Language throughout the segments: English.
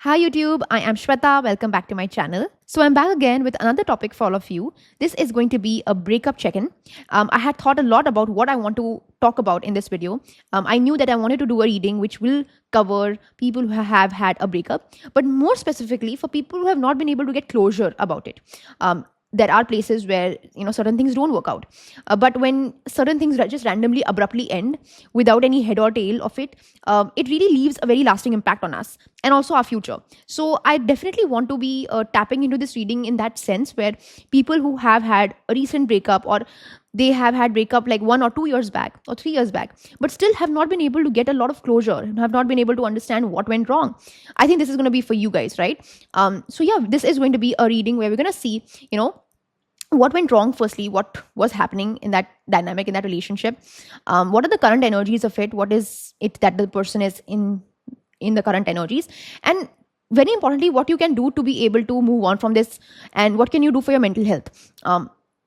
Hi YouTube, I am Shweta. Welcome back to my channel. So I'm back again with another topic for all of you. This is going to be a breakup check-in. I had thought a lot about what I want to talk about in this video. I knew that I wanted to do a reading which will cover people who have had a breakup, but more specifically for people who have not been able to get closure about it. There are places where certain things don't work out, but when certain things just randomly abruptly end without any head or tail of it, it really leaves a very lasting impact on us and also our future. So I definitely want to be tapping into this reading in that sense, where people who have had a recent breakup, or they have had breakup like 1 or 2 years back or 3 years back, but still have not been able to get a lot of closure, have not been able to understand what went wrong. I think this is going to be for you guys, right? So yeah, this is going to be a reading where we're going to see, what went wrong. Firstly, what was happening in that dynamic, in that relationship. What are the current energies of it? What is it that the person is in the current energies? And very importantly, what you can do to be able to move on from this, and what can you do for your mental health.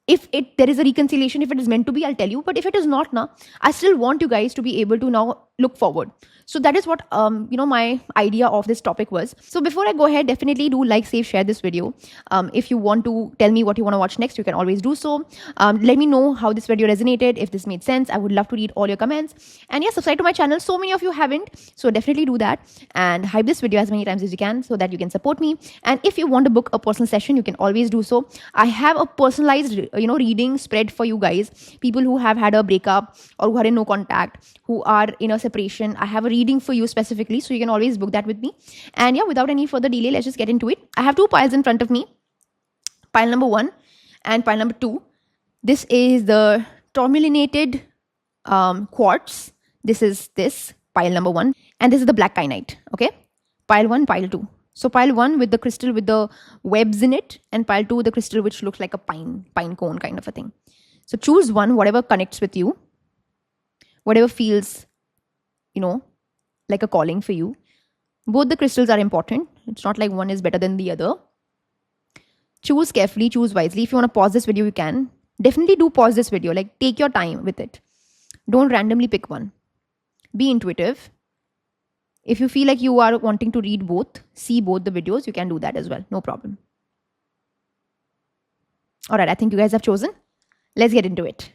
If there is a reconciliation, if it is meant to be, I'll tell you. But if it is not, now I still want you guys to be able to now look forward. So that is what my idea of this topic was. So before I go ahead, definitely do like, save, share this video. If you want to tell me what you want to watch next, you can always do so. Let me know how this video resonated, if this made sense. I would love to read all your comments. And yeah, subscribe to my channel. So many of you haven't, so definitely do that, and hype this video as many times as you can so that you can support me. And if you want to book a personal session, you can always do so. I have a personalized reading spread for you guys, people who have had a breakup or who are in no contact, who are in a separation. I have a reading for you specifically, so you can always book that with me. And yeah, without any further delay, let's just get into it. I have two piles in front of me, pile number 1 and pile number 2. This is the tourmalinated quartz. This is this pile number 1, and this is the black kyanite. Okay, pile 1, pile 2. So pile 1 with the crystal with the webs in it, and pile 2 with the crystal which looks like a pine cone kind of a thing. So choose one, whatever connects with you, whatever feels, like a calling for you. Both the crystals are important. It's not like one is better than the other. Choose carefully, choose wisely. If you want to pause this video, you can. Definitely do pause this video. Like, take your time with it. Don't randomly pick one. Be intuitive. If you feel like you are wanting to read both, see both the videos, you can do that as well. No problem. All right, I think you guys have chosen. Let's get into it.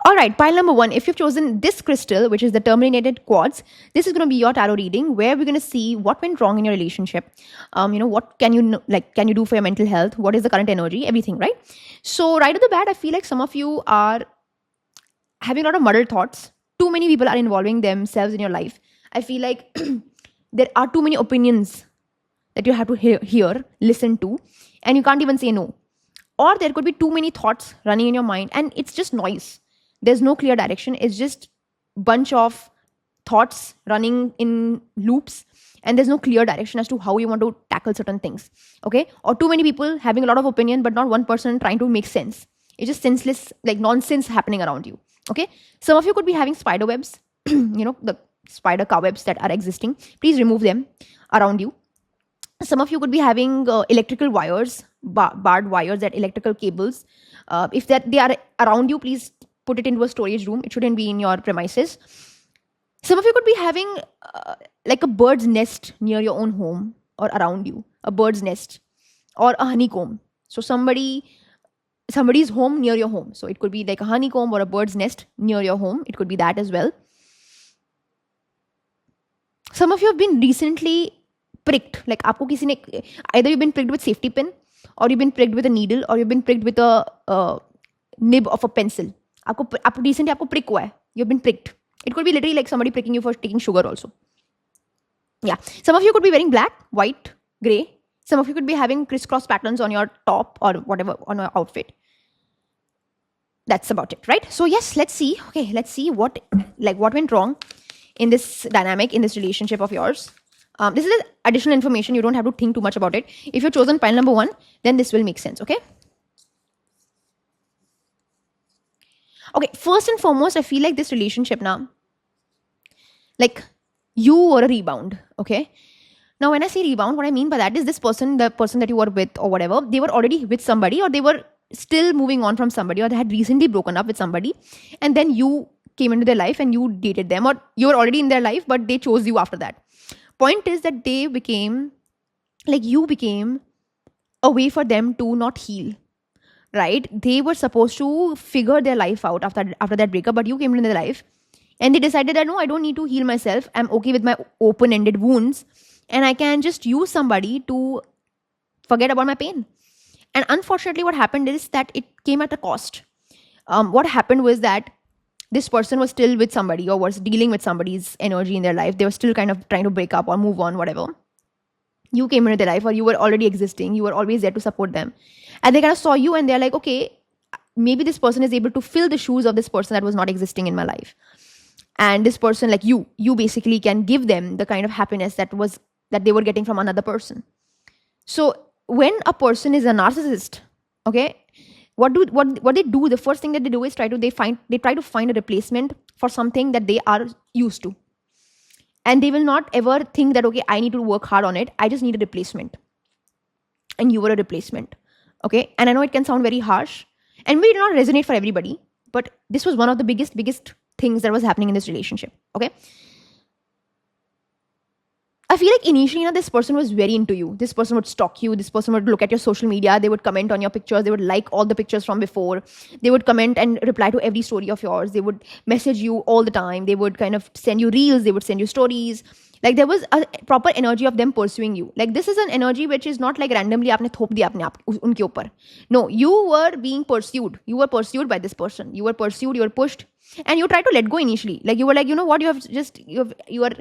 All right, pile number 1. If you've chosen this crystal, which is the tourmalinated quartz, this is going to be your tarot reading, where we're going to see what went wrong in your relationship. What can you do for your mental health? What is the current energy? Everything, right? So right at the bat, I feel like some of you are having a lot of muddled thoughts. Too many people are involving themselves in your life. I feel like there are too many opinions that you have to hear, listen to, and you can't even say no. Or there could be too many thoughts running in your mind, and it's just noise. There's no clear direction. It's just bunch of thoughts running in loops, and there's no clear direction as to how you want to tackle certain things. Okay? Or too many people having a lot of opinion, but not one person trying to make sense. It's just senseless, like nonsense happening around you. Okay? Some of you could be having spider webs, the spider cobwebs that are existing. Please remove them around you. Some of you could be having electrical wires, barred wires, that electrical cables. If they are around you, please put it into a storage room. It shouldn't be in your premises. Some of you could be having like a bird's nest near your own home or around you, a bird's nest or a honeycomb. So somebody's home near your home. So it could be like a honeycomb or a bird's nest near your home. It could be that as well. Some of you have been recently pricked. Like either you've been pricked with safety pin, or you've been pricked with a needle, or you've been pricked with a nib of a pencil. Recently prick hua hai. You've been pricked. It could be literally like somebody pricking you for taking sugar also. Yeah. Some of you could be wearing black, white, grey. Some of you could be having crisscross patterns on your top or whatever on your outfit. That's about it, right? So yes, let's see. Okay, let's see what went wrong in this dynamic, in this relationship of yours. This is additional information. You don't have to think too much about it. If you've chosen pile number 1, then this will make sense, okay? Okay, first and foremost, I feel like this relationship now, like you were a rebound, okay? Now, when I say rebound, what I mean by that is this person, the person that you were with or whatever, they were already with somebody, or they were still moving on from somebody, or they had recently broken up with somebody, and then you came into their life and you dated them, or you were already in their life, but they chose you after that. Point is that they became like you became a way for them to not heal, right? They were supposed to figure their life out after that breakup, but you came into their life and they decided that no, I don't need to heal myself. I'm okay with my open-ended wounds, and I can just use somebody to forget about my pain. And unfortunately, what happened is that it came at a cost. What happened was that this person was still with somebody or was dealing with somebody's energy in their life. They were still kind of trying to break up or move on, whatever. You came into their life, or you were already existing. You were always there to support them. And they kind of saw you and they're like, okay, maybe this person is able to fill the shoes of this person that was not existing in my life. And this person, like you basically can give them the kind of happiness that they were getting from another person. So when a person is a narcissist, okay, what they do, the first thing that they do is try to find a replacement for something that they are used to. And they will not ever think that, okay, I need to work hard on it, I just need a replacement. And you were a replacement. Okay, and I know it can sound very harsh and may not resonate for everybody, but this was one of the biggest things that was happening in this relationship. Okay, I feel like initially, this person was very into you. This person would stalk you. This person would look at your social media. They would comment on your pictures. They would like all the pictures from before. They would comment and reply to every story of yours. They would message you all the time. They would kind of send you reels. They would send you stories. Like there was a proper energy of them pursuing you. Like this is an energy which is not like randomly आपने थोप दिया अपने आप उनके ऊपर. No, you were being pursued. You were pursued by this person. You were pursued. You were pushed, and you tried to let go initially. Like you were like, you know what, you are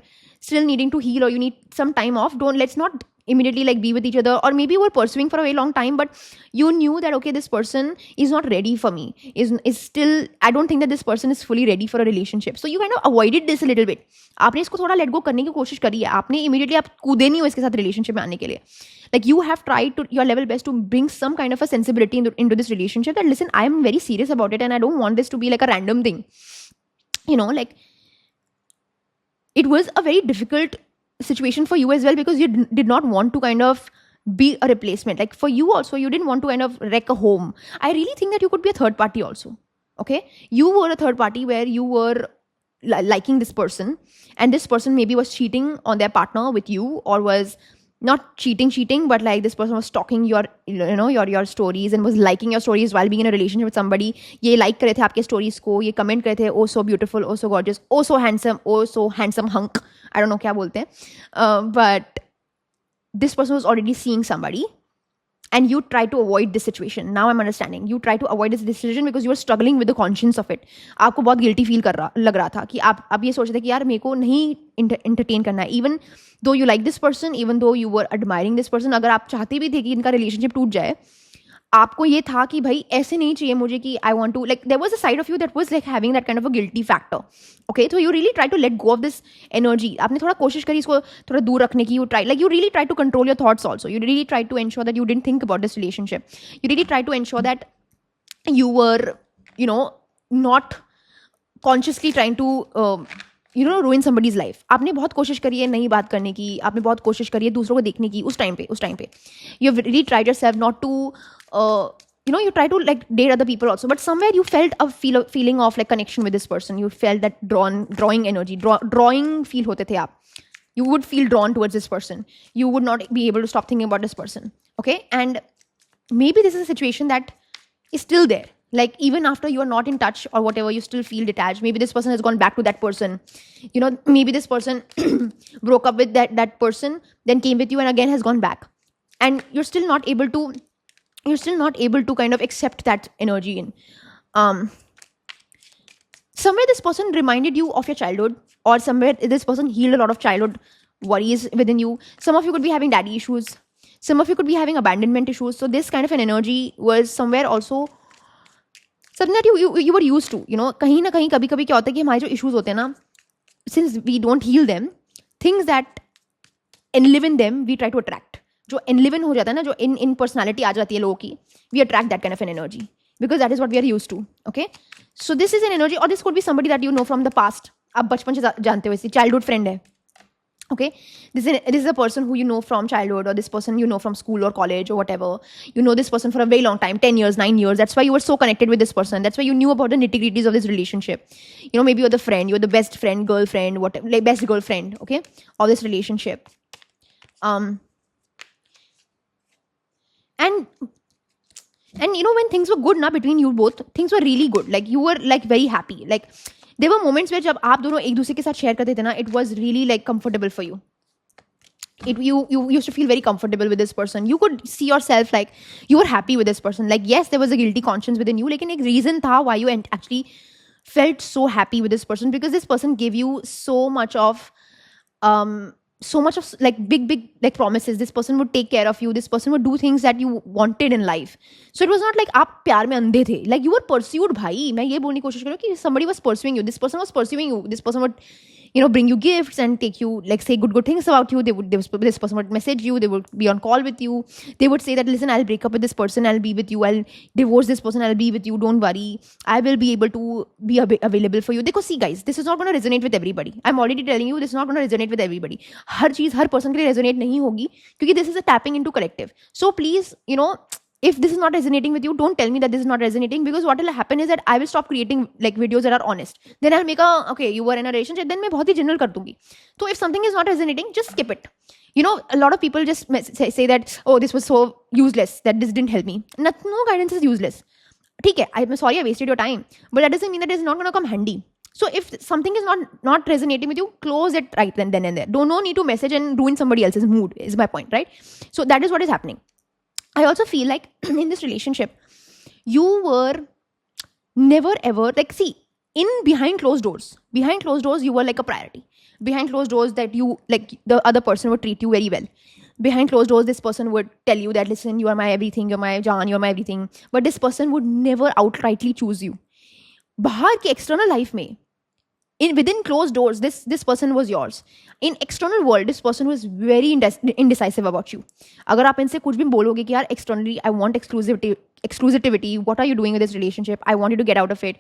still needing to heal, or you need some time off. Let's not immediately like be with each other. Or maybe you were pursuing for a very long time, but you knew that okay, this person is not ready for me, is still, I don't think that this person is fully ready for a relationship. So you kind of avoided this a little bit. आपने इसको थोड़ा let go करने की कोशिश करी है. आपने immediately आप कूदे नहीं हो इसके साथ relationship में आने के लिए. Like you have tried to your level best to bring some kind of a sensibility into this relationship, that listen, I am very serious about it and I don't want this to be like a random thing. You know, like it was a very difficult situation for you as well, because you did not want to kind of be a replacement. Like for you also, you didn't want to kind of wreck a home. I really think that you could be a third party also. Okay, you were a third party where you were liking this person, and this person maybe was cheating on their partner with you, or was not cheating, but like this person was stalking your your stories and was liking your stories while being in a relationship with somebody. ये like करे थे आपके stories को, ये comment करे थे, oh so beautiful, oh so gorgeous, oh so handsome hunk, I don't know क्या बोलते हैं, but this person was already seeing somebody, and you try to avoid this situation. Now I'm understanding. You try to avoid this decision because you were struggling with the conscience of it. आपको बहुत guilty feel लग रहा था कि आप ये सोच रहे थे कि यार मेरे को नहीं entertain करना है. Even though you like this person, even though you were admiring this person, अगर आप चाहते भी थे कि इनका relationship टूट जाए, आपको ये था कि भाई ऐसे नहीं चाहिए मुझे कि I want to, like there was a side of you that was like having that kind of a guilty factor. Okay, so you really try to let go of this energy. आपने थोड़ा कोशिश करी इसको थोड़ा दूर रखने की. You really try to control your thoughts also. You really try to ensure that you didn't think about this relationship. You really try to ensure that you were, not consciously trying to ruin somebody's life. आपने बहुत कोशिश करी है नई बात करने की. आपने बहुत कोशिश करी है दूसरों को देखने की उस टाइम पे. You have really tried yourself not to you try to like date other people also, but somewhere you felt a feeling of like connection with this person. You felt that drawing energy, drawing feel hote the aap. You would feel drawn towards this person. You would not be able to stop thinking about this person. Okay, and maybe this is a situation that is still there. Like even after you are not in touch or whatever, you still feel detached. Maybe this person has gone back to that person. Maybe this person broke up with that person, then came with you and again has gone back, and you're still not able to kind of accept that energy in. Somewhere this person reminded you of your childhood, or somewhere this person healed a lot of childhood worries within you. Some of you could be having daddy issues. Some of you could be having abandonment issues. So this kind of an energy was somewhere also something that you were used to. कहीं ना कहीं कभी-कभी क्या होता है कि हमारे जो issues होते हैं ना, since we don't heal them, things that enlive in them, we try to attract. जो enliven हो जाता है ना, जो in personality आ जाती है लोगों की, we attract that kind of an energy because that is what we are used to. Okay, so this is an energy, or this could be somebody that you know from the past. आप बचपन से जानते हो, इसी childhood friend है. Okay, this is a person who you know from childhood, or this person you know from school or college or whatever. You know this person for a very long time, 10 years, 9 years. That's why you were so connected with this person. That's why you knew about the nitty-gritties of this relationship. Maybe you're the friend, you're the best friend, girlfriend, whatever, like best girlfriend, okay, of this relationship. and when things were good na between you both, things were really good, like you were like very happy, like there were moments where जब आप दोनों एक दूसरे के साथ share करते थे ना, it was really like comfortable for you. You used to feel very comfortable with this person. You could see yourself like you were happy with this person. Like yes, there was a guilty conscience within you, लेकिन एक reason था why you actually felt so happy with this person, because this person gave you so much of like big like promises. This person would take care of you. This person would do things that you wanted in life. So it was not like आप प्यार में अंधे थे. Like you were pursued, भाई. मैं ये बोलने की कोशिश कर रही हूँ कि somebody was pursuing you. This person was pursuing you. This person would bring you gifts and take you, like say good things about you. This person would message you. They would be on call with you. They would say that, listen, I'll break up with this person. I'll be with you. I'll divorce this person. I'll be with you. Don't worry. I will be able to be available for you. Because see guys, this is not going to resonate with everybody. I'm already telling you, this is not going to resonate with everybody. हर चीज हर person के लिए resonate नहीं होगी, क्योंकि this is a tapping into collective. So please, if this is not resonating with you, don't tell me that this is not resonating, because what will happen is that I will stop creating like videos that are honest. Then I'll make okay, you were in a relationship, then मैं बहुत ही general कर दूंगी. So if something is not resonating, just skip it. A lot of people just say that, oh, this was so useless, that this didn't help me. No guidance is useless. ठीक है, I'm sorry I wasted your time, but that doesn't mean that it's not going to come handy. So if something is not resonating with you, close it right then and there. No need to message and ruin somebody else's mood, is my point, right? So that is what is happening. I also feel like in this relationship, you were never ever, like, see, behind closed doors, you were like a priority. Behind closed doors, that you, like, the other person would treat you very well. Behind closed doors, this person would tell you that, listen, you are my everything, you're my Jaan, you're my everything. But this person would never outrightly choose you. बाहर की external life में, within closed doors, this person was yours. In external world, this person was very indecisive about you. अगर आप इनसे कुछ भी बोलोगे कि यार externally I want exclusivity, what are you doing with this relationship? I want you to get out of it.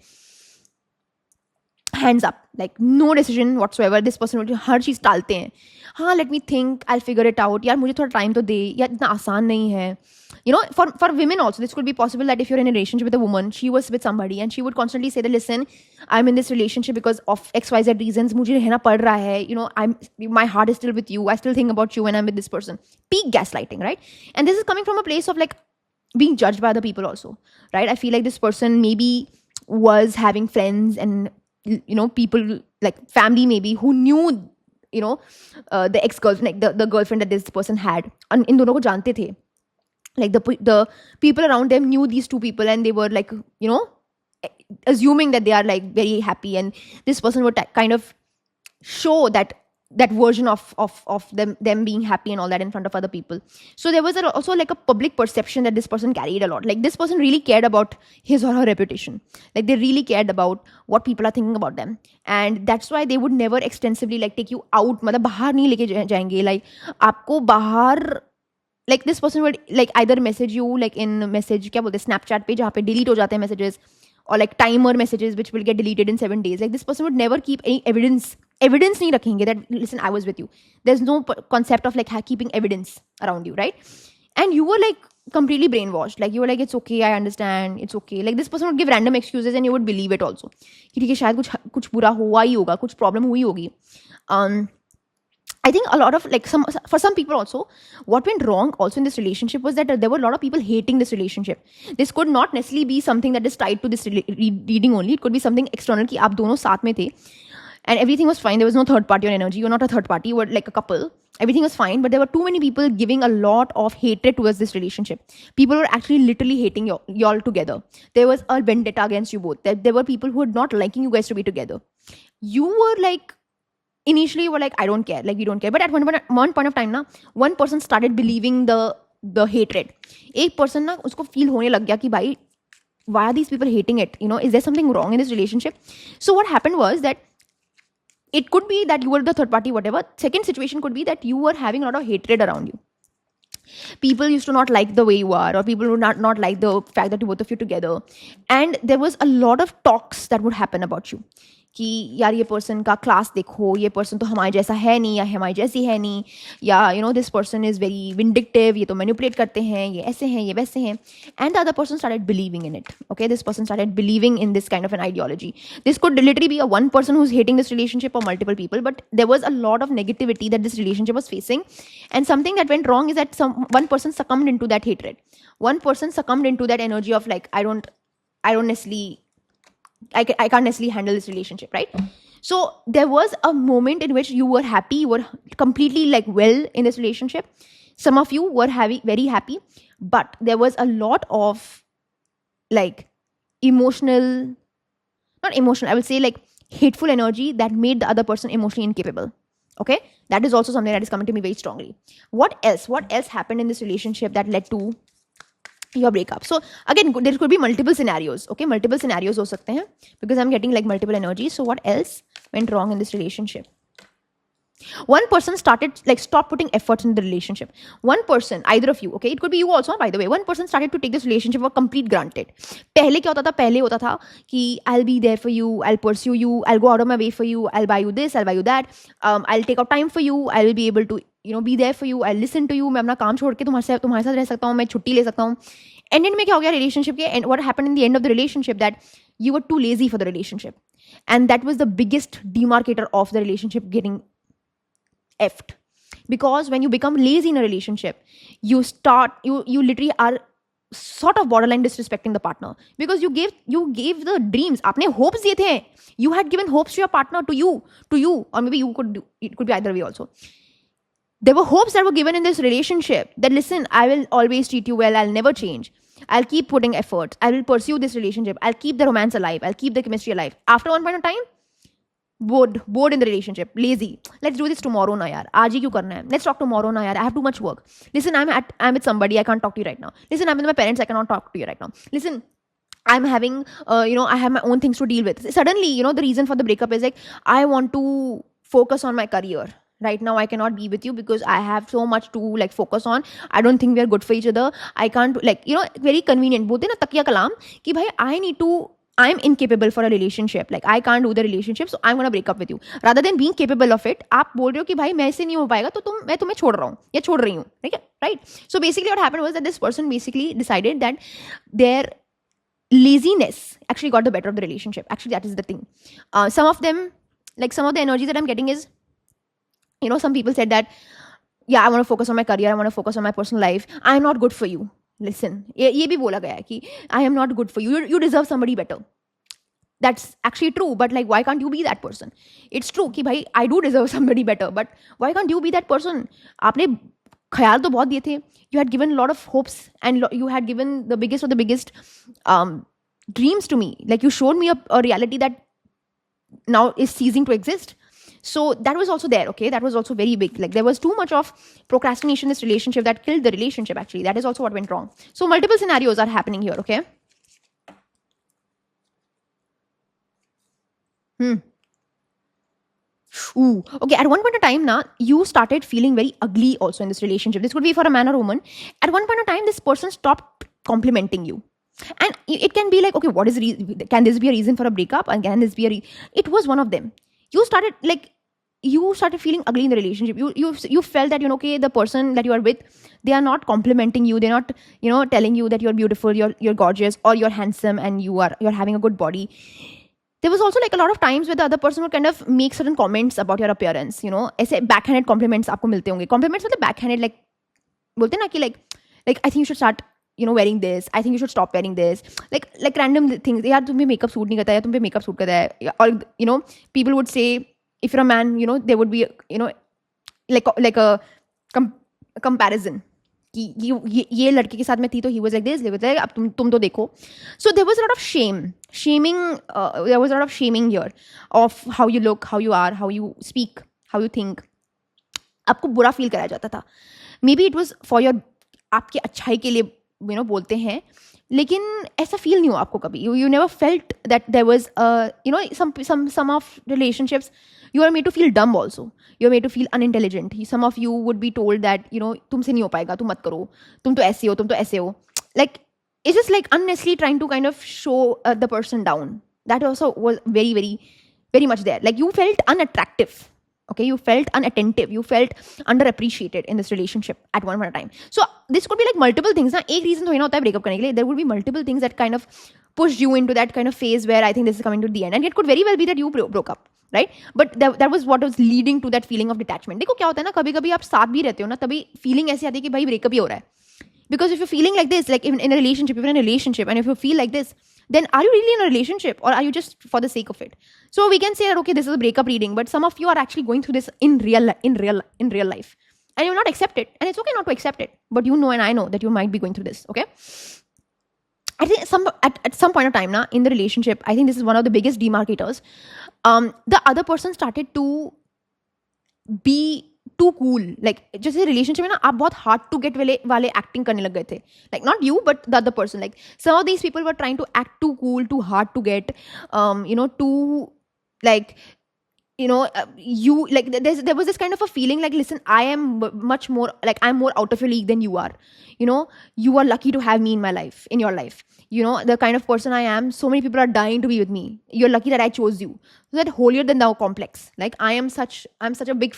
Hands up, like no decision whatsoever. This person would हर चीज टालते हैं. हाँ, let me think, I'll figure it out. यार मुझे थोड़ा time तो दे, यार इतना आसान नहीं है. For women also, this could be possible that if you're in a relationship with a woman, she was with somebody and she would constantly say that, listen, I'm in this relationship because of XYZ reasons. मुझे रहना पड़ रहा है. My heart is still with you. I still think about you when I'm with this person. Peak gaslighting, right? And this is coming from a place of like being judged by other people also, right? I feel like this person maybe was having friends and people like family maybe who knew the ex-girlfriend, like the girlfriend that this person had. And इन दोनों को जानते थे. Like the people around them knew these two people, and they were like, assuming that they are like very happy, and this person would kind of show that version of them being happy and all that in front of other people. So there was also like a public perception that this person carried a lot. Like this person really cared about his or her reputation. Like they really cared about what people are thinking about them, and that's why they would never extensively like take you out. मतलब बाहर नहीं लेके जाएंगे. Like आपको बाहर, like this person would like either message you like in message क्या बोलते हैं Snapchat पे, जहाँ पे delete हो जाते हैं messages, or like timer messages which will get deleted in 7 days. Like this person would never keep any evidence नहीं रखेंगे that, listen, I was with you. There's no concept of like keeping evidence around you, right? And you were like completely brainwashed. Like you were like, it's okay, I understand, it's okay. Like this person would give random excuses and you would believe it also. कि ठीक है, शायद कुछ बुरा हुआ ही होगा, कुछ problem हुई होगी. I think a lot of like for some people also, what went wrong also in this relationship was that there were a lot of people hating this relationship. This could not necessarily be something that is tied to this reading only. It could be something external कि आप दोनों साथ में थे and everything was fine. There was no third party on energy. You're not a third party. You were like a couple. Everything was fine, but there were too many people giving a lot of hatred towards this relationship. People were actually literally hating y'all together. There was a vendetta against you both. There were people who were not liking you guys to be together. You were like, initially you were like, I don't care, like we don't care. But at one point of time na, one person started believing the hatred. एक person ना उसको feel होने लग गया कि भाई, why are these people hating it? Is there something wrong in this relationship? So what happened was that it could be that you were the third party, whatever. Second situation could be that you were having a lot of hatred around you. People used to not like the way you are, or people would not like the fact that both of you together. And there was a lot of talks that would happen about you. कि यार ये person का class देखो, ये person तो हमारे जैसा है नहीं या हमारी जैसी है नहीं, या you know this person is very vindictive, ये तो मैनिपुलेट करते हैं, ये ऐसे हैं, ये वैसे हैं. And the other person started believing in it. Okay, this person started believing in this kind of an ideology. This could literally be a one person who's hating this relationship or multiple people, but there was a lot of negativity that this relationship was facing. And something that went wrong is that one person succumbed into that hatred. One person succumbed into that energy of like, I don't necessarily, I can't necessarily handle this relationship, right? So there was a moment in which you were happy, you were completely like well in this relationship. Some of you were very happy, but there was a lot of like emotional, not emotional, I will say like hateful energy that made the other person emotionally incapable. Okay, that is also something that is coming to me very strongly. What else happened in this relationship that led to your breakup? So again, there could be multiple scenarios. Okay, multiple scenarios ho sakte hain because I'm getting like multiple energies. So what else went wrong in this relationship? One person started like stop putting efforts in the relationship. One person, either of you, okay, it could be you also, by the way, one person started to take this relationship for complete granted. पहले क्या होता था? पहले होता था कि I'll be there for you, I'll pursue you, I'll go out of my way for you, I'll buy you this, I'll buy you that, I'll take out time for you, I will be able to be there for you, I'll listen to you, मैं अपना काम छोड़ के तुम्हारे साथ रह सकता हूँ, मैं छुट्टी ले सकता हूँ. एंड में क्या हो गया रिलेशनशिप के? And what happened in the end of the relationship that you were too lazy for the relationship, and that was the biggest demarcator of the relationship getting effed. Because when you become lazy in a relationship, you literally are sort of borderline disrespecting the partner, because you gave the dreams, आपने hopes दिए थे, you had given hopes to your partner, to you, or maybe it could be either way also. There were hopes that were given in this relationship that listen, I will always treat you well, I'll never change, I'll keep putting effort, I will pursue this relationship, I'll keep the romance alive, I'll keep the chemistry alive. After one point of time, bored in the relationship, lazy. Let's do this tomorrow na yaar, aaj hi kyun karna hai, let's talk tomorrow na yaar, I have too much work. Listen, I'm with somebody, I can't talk to you right now. Listen, I'm with my parents, I cannot talk to you right now. Listen, I'm having I have my own things to deal with. Suddenly, the reason for the breakup is like, I want to focus on my career. Right now I cannot be with you because I have so much to like focus on. I don't think we are good for each other. I can't very convenient. बोलते ना तकिया कलाम कि भाई I'm incapable for a relationship. Like I can't do the relationship, so I'm gonna break up with you. Rather than being capable of it, आप बोल रहे हो कि भाई मैं इससे नहीं हो पाएगा, तो मैं तुम्हें छोड़ रहा हूँ या छोड़ रही हूँ, ठीक है? Right? So basically what happened was that this person basically decided that their laziness actually got the better of the relationship. Actually, that is the thing. Some of them, like some of the energy that I'm getting is, some people said that, yeah, I want to focus on my career, I want to focus on my personal life, I'm not good for you. Listen, ये भी बोला गया है कि I am not good for you, you deserve somebody better. That's actually true, but like why can't you be that person? It's true कि भाई I do deserve somebody better, but why can't you be that person? आपने ख्याल तो बहुत दिए थे, you had given a lot of hopes and you had given the biggest of the biggest dreams to me. Like you showed me a reality that now is ceasing to exist. So that was also there, okay? That was also very big. Like there was too much of procrastination in this relationship that killed the relationship, actually. That is also what went wrong. So multiple scenarios are happening here, okay? Ooh, okay. At one point of time, you started feeling very ugly also in this relationship. This could be for a man or a woman. At one point of time, this person stopped complimenting you. And it can be like, okay, what is can this be a reason for a breakup? And can this be it was one of them. You started feeling ugly in the relationship. You felt that, okay, the person that you are with, they are not complimenting you. They're not, telling you that you're beautiful, you're gorgeous, or you're handsome, and you're having a good body. There was also like a lot of times where the other person would kind of make certain comments about your appearance, ऐसे backhanded compliments आपको मिलते होंगे. Compliments मतलब backhanded, like बोलते ना कि like I think you should start wearing this, I think you should stop wearing this, like random things. यार तुम पे makeup suit नहीं करता है, तुम पे makeup suit करता है, or people would say, if you're a man, there would be like a comparison कि ये लड़के के साथ में थी तो he was like this, अब तुम तो देखो. So there was a lot of shaming, there was a lot of shaming here of how you look, how you are, how you speak, how you think. आपको बुरा feel कराया जाता था. Maybe it was for your आपके अच्छाई के लिए बोलते हैं, लेकिन ऐसा फील नहीं हुआ आपको कभी. You never felt that there was some of relationships you are made to feel dumb also. You're made to feel unintelligent. Some of you would be told that तुमसे नहीं हो पाएगा, तुम मत करो, तुम तो ऐसे हो, तुम तो ऐसे हो. Like it's just like unnecessarily trying to kind of show the person down. That also was very, very very much there. Like you felt unattractive. Okay, you felt unattentive, you felt underappreciated in this relationship at one point of time. So this could be like multiple things. Na ek reason thodi na hota hai breakup karne ke liye. There would be multiple things that kind of pushed you into that kind of phase where I think this is coming to the end, and it could very well be that you broke up, right? But that was what was leading to that feeling of detachment. देखो क्या होता है ना, कभी कभी आप साथ भी रहते हो ना, तभी feeling ऐसी आती है कि भाई breakup ही हो रहा है. Because if you're feeling like this, like in a relationship, if you're in a relationship, and if you feel like this, then are you really in a relationship, or are you just for the sake of it? So we can say that, okay, this is a breakup reading, but some of you are actually going through this in real life, and you'll not accept it, and it's okay not to accept it, but you know and I know that you might be going through this. Okay, I think at some point of time now in the relationship, I think this is one of the biggest demarcators. The other person started to be too cool. Like जैसे relationship में ना आप बहुत hard to get वाले acting करने लग गए थे. Like not you but the other person. Like some of these people were trying to act too cool, too hard to get, too like, you like there was this kind of a feeling like, listen, I am much more like, I'm more out of your league than you are. You are lucky to have me in my life, in your life. The kind of person I am, so many people are dying to be with me. You're lucky that I chose you. So that holier than thou complex. Like I'm such a big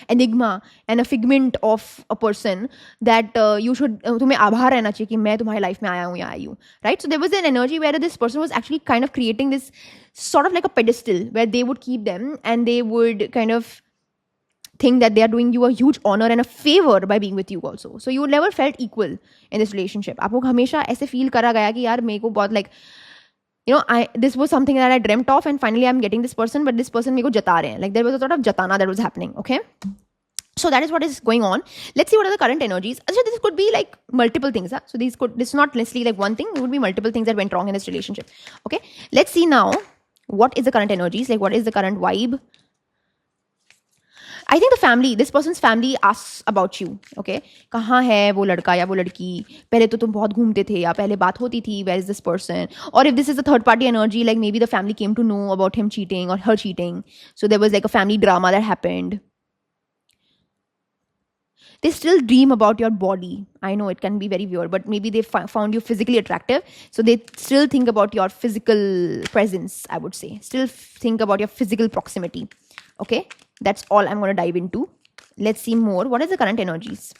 enigma and a figment of a person that you should तुम्हें आभार रहना चाहिए कि मैं तुम्हारी life में आया हूँ या आई हूँ, right? So there was an energy where this person was actually kind of creating this sort of like a pedestal where they would keep them, and they would kind of think that they are doing you a huge honor and a favor by being with you also. So you never felt equal in this relationship. आपको हमेशा ऐसे feel करा गया कि यार मेरे को बहुत like, this was something that I dreamt of, and finally I'm getting this person, but this person मेरे को जता रहे हैं. Like there was a sort of jatana that was happening. Okay, so that is what is going on. Let's see what are the current energies. So this could be like multiple things. So this is not necessarily like one thing. It would be multiple things that went wrong in this relationship. Okay, let's see now what is the current energies. Like what is the current vibe. I think the family, this person's family asks about you. Okay, कहाँ है वो लड़का या वो लड़की, पहले तो तुम बहुत घूमते थे या पहले बात होती थी, where is this person? Or if this is a third party energy, like maybe the family came to know about him cheating or her cheating, so there was like a family drama that happened. They still dream about your body. I know it can be very weird, but maybe they found you physically attractive, so they still think about your physical presence, I would say. Still think about your physical proximity. Okay, that's all I'm going to dive into. Let's see more. What is the current energies?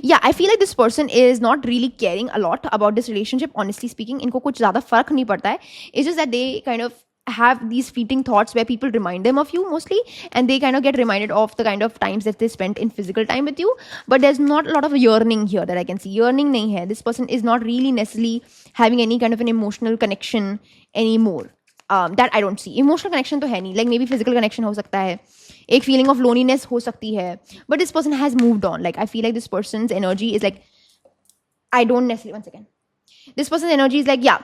Yeah, I feel like this person is not really caring a lot about this relationship, honestly speaking. इनको कुछ ज़्यादा फर्क नहीं पड़ता है. It's just that they kind of have these fleeting thoughts where people remind them of you mostly, and they kind of get reminded of the kind of times that they spent in physical time with you, but there's not a lot of yearning here that I can see. Yearning nahi hai. This person is not really necessarily having any kind of an emotional connection anymore. That I don't see. Emotional connection to hai nahi. Like maybe physical connection ho sakta hai. Ek feeling of loneliness ho sakti hai. But this person has moved on. Like I feel like this person's energy is like, I don't necessarily, one second. This person's energy is like, yeah,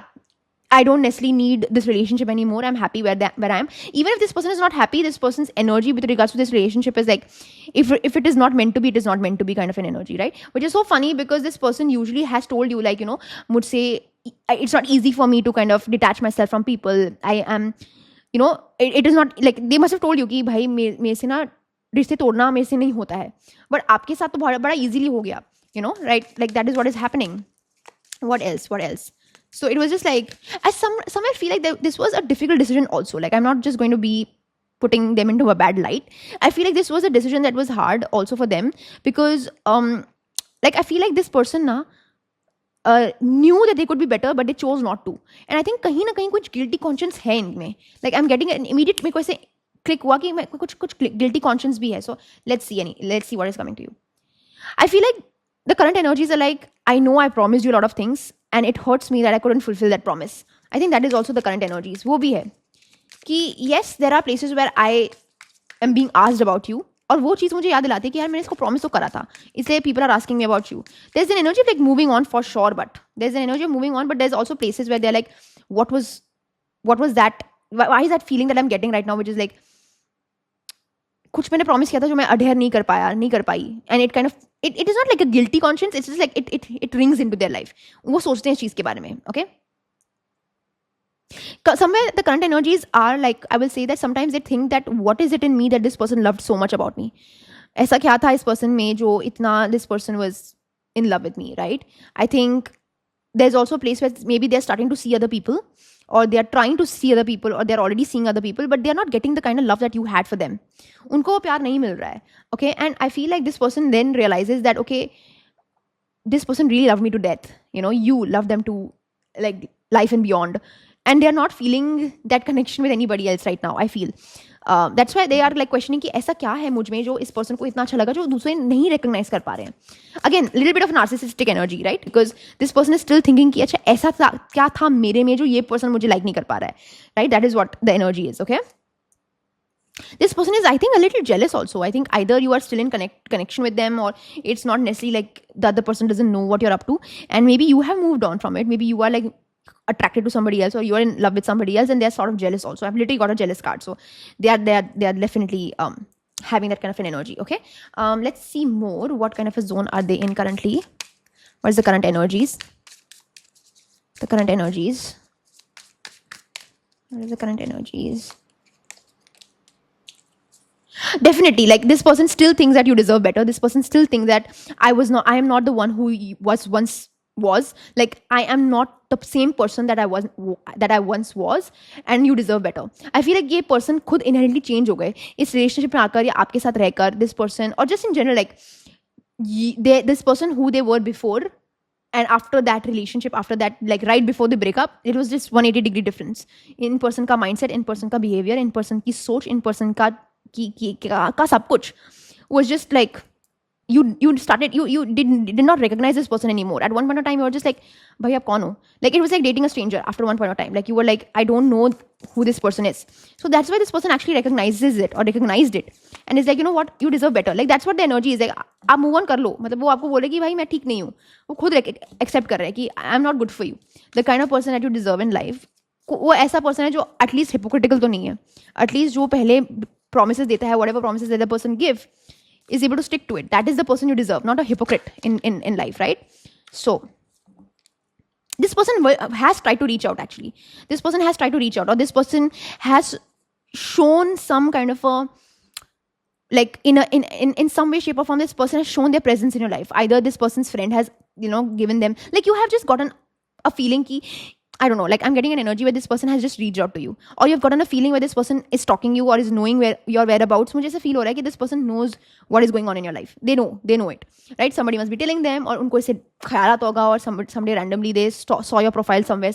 I don't necessarily need this relationship anymore. I'm happy where I am. Even if this person is not happy, this person's energy with regards to this relationship is like, if it is not meant to be, it is not meant to be kind of an energy, right? Which is so funny because this person usually has told you like, mujhse, it's not easy for me to kind of detach myself from people. I am, it is not like, they must have told you कि भाई मेरे से ना रिश्ते तोड़ना मेरे से नहीं होता है. But आपके साथ तो बड़ा easily हो गया, right? Like that is what is happening. What else? So it was just like, I somewhere feel like this was a difficult decision also. Like I'm not just going to be putting them into a bad light. I feel like this was a decision that was hard also for them because, like I feel like this person knew that they could be better, but they chose not to. And I think कहीं ना कहीं कुछ guilty conscience है इनमें. Like I'm getting an immediate मेरे को ऐसे click हुआ कि कुछ guilty conscience भी है. So let's see what is coming to you. I feel like the current energies are like, I know I promised you a lot of things and it hurts me that I couldn't fulfill that promise. I think that is also the current energies. वो भी है कि yes, there are places where I am being asked about you. और वो चीज़ मुझे याद दिलाती है कि यार मैंने इसको प्रॉमिस तो करा था, इसलिए people are asking me about you. There's an energy of like moving on for sure, but there's an energy of moving on, but there's also places where they're like, what was that? Why is that feeling that I'm getting right now, which is like, कुछ मैंने promise किया था जो मैं adhere नहीं कर पाई, and it kind of it is not like a guilty conscience, it's just like it rings into their life. वो सोचते हैं इस चीज़ के बारे में. Okay, somewhere the current energies are like, I will say that sometimes they think that what is it in me that this person loved so much about me. ऐसा क्या था इस person में जो इतना this person was in love with me, right? I think there's also a place where maybe they're starting to see other people or they are trying to see other people, or they're already seeing other people, but they're not getting the kind of love that you had for them. उनको वो प्यार नहीं मिल रहा है. Okay, and I feel like this person then realizes that, okay, this person really loved me to death. You love them to like life and beyond, and they're not feeling that connection with anybody else right now, I feel. That's why they are like questioning कि ऐसा क्या है मुझ में जो इस person को इतना अच्छा लगा जो दूसरे नहीं recognize कर पा रहे हैं. Again, little bit of narcissistic energy, right? Because this person is still thinking कि अच्छा ऐसा क्या था मेरे में जो ये person मुझे like नहीं कर पा रहा है, right? That is what the energy is, okay? This person is, I think, a little jealous also. I think either you are still in connection with them, or it's not necessarily like the other person doesn't know what you're up to, and maybe you have moved on from it. Maybe you are like attracted to somebody else, or you are in love with somebody else, and they're sort of jealous also. I've literally got a jealous card, so they are definitely having that kind of an energy. Okay, let's see more. What kind of a zone are they in currently? What is the current energies? The current energies. What is the current energies? Definitely, like this person still thinks that you deserve better. This person still thinks that I am not the one who was. Like I am not the same person that I once was, and you deserve better. I feel like ये person खुद inherently change हो गए इस relationship में आकर या आपके साथ रहकर. This person, or just in general, like this person who they were before, and after that relationship, after that, like right before the breakup, it was just 180-degree difference in person का mindset, in person का behavior, in person की सोच, in person का सब कुछ was just like you did not recognize this person anymore. At one point of time you were just like bhai aap kaun ho, like it was like dating a stranger. After one point of time, like you were like, I don't know who this person is. So that's why this person actually recognizes it, or recognized it, and is like, you know what, you deserve better. Like that's what the energy is like. आप move on कर लो, मतलब वो आपको बोले कि भाई मैं ठीक नहीं हूँ, वो खुद accept कर रहा है कि I am not good for you. The kind of person that you deserve in life, वो ऐसा person है जो at least hypocritical तो नहीं है, at least जो पहले promises देता है, whatever promises that the person give, is able to stick to it. That is the person you deserve, not a hypocrite in life, right? So this person has tried to reach out, actually. This person has tried to reach out, or this person has shown some kind of a, like in some way, shape or form, this person has shown their presence in your life. Either this person's friend has, given them, like you have just gotten a feeling ki, I don't know, like I'm getting an energy where this person has just reached out to you, or you've gotten a feeling where this person is stalking you or is knowing where your whereabouts. मुझे ऐसा feel हो रहा है कि this person knows what is going on in your life. They know it, right? Somebody must be telling them, और उनको इससे ख्यालात होगा, or someday randomly they saw your profile somewhere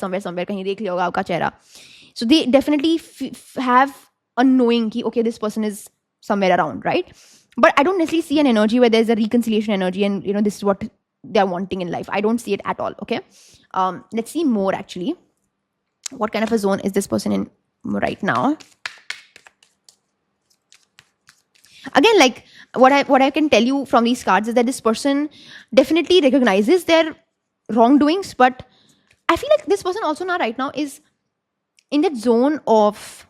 कहीं देख लिया होगा आपका चेहरा. So they definitely have a knowing कि okay, this person is somewhere around, right? But I don't necessarily see an energy where there's a reconciliation energy and this is what they're wanting in life. I don't see it at all. Okay, let's see more actually. What kind of a zone is this person in right now? Again, like what I can tell you from these cards is that this person definitely recognizes their wrongdoings, but I feel like this person also now right now is in that zone of,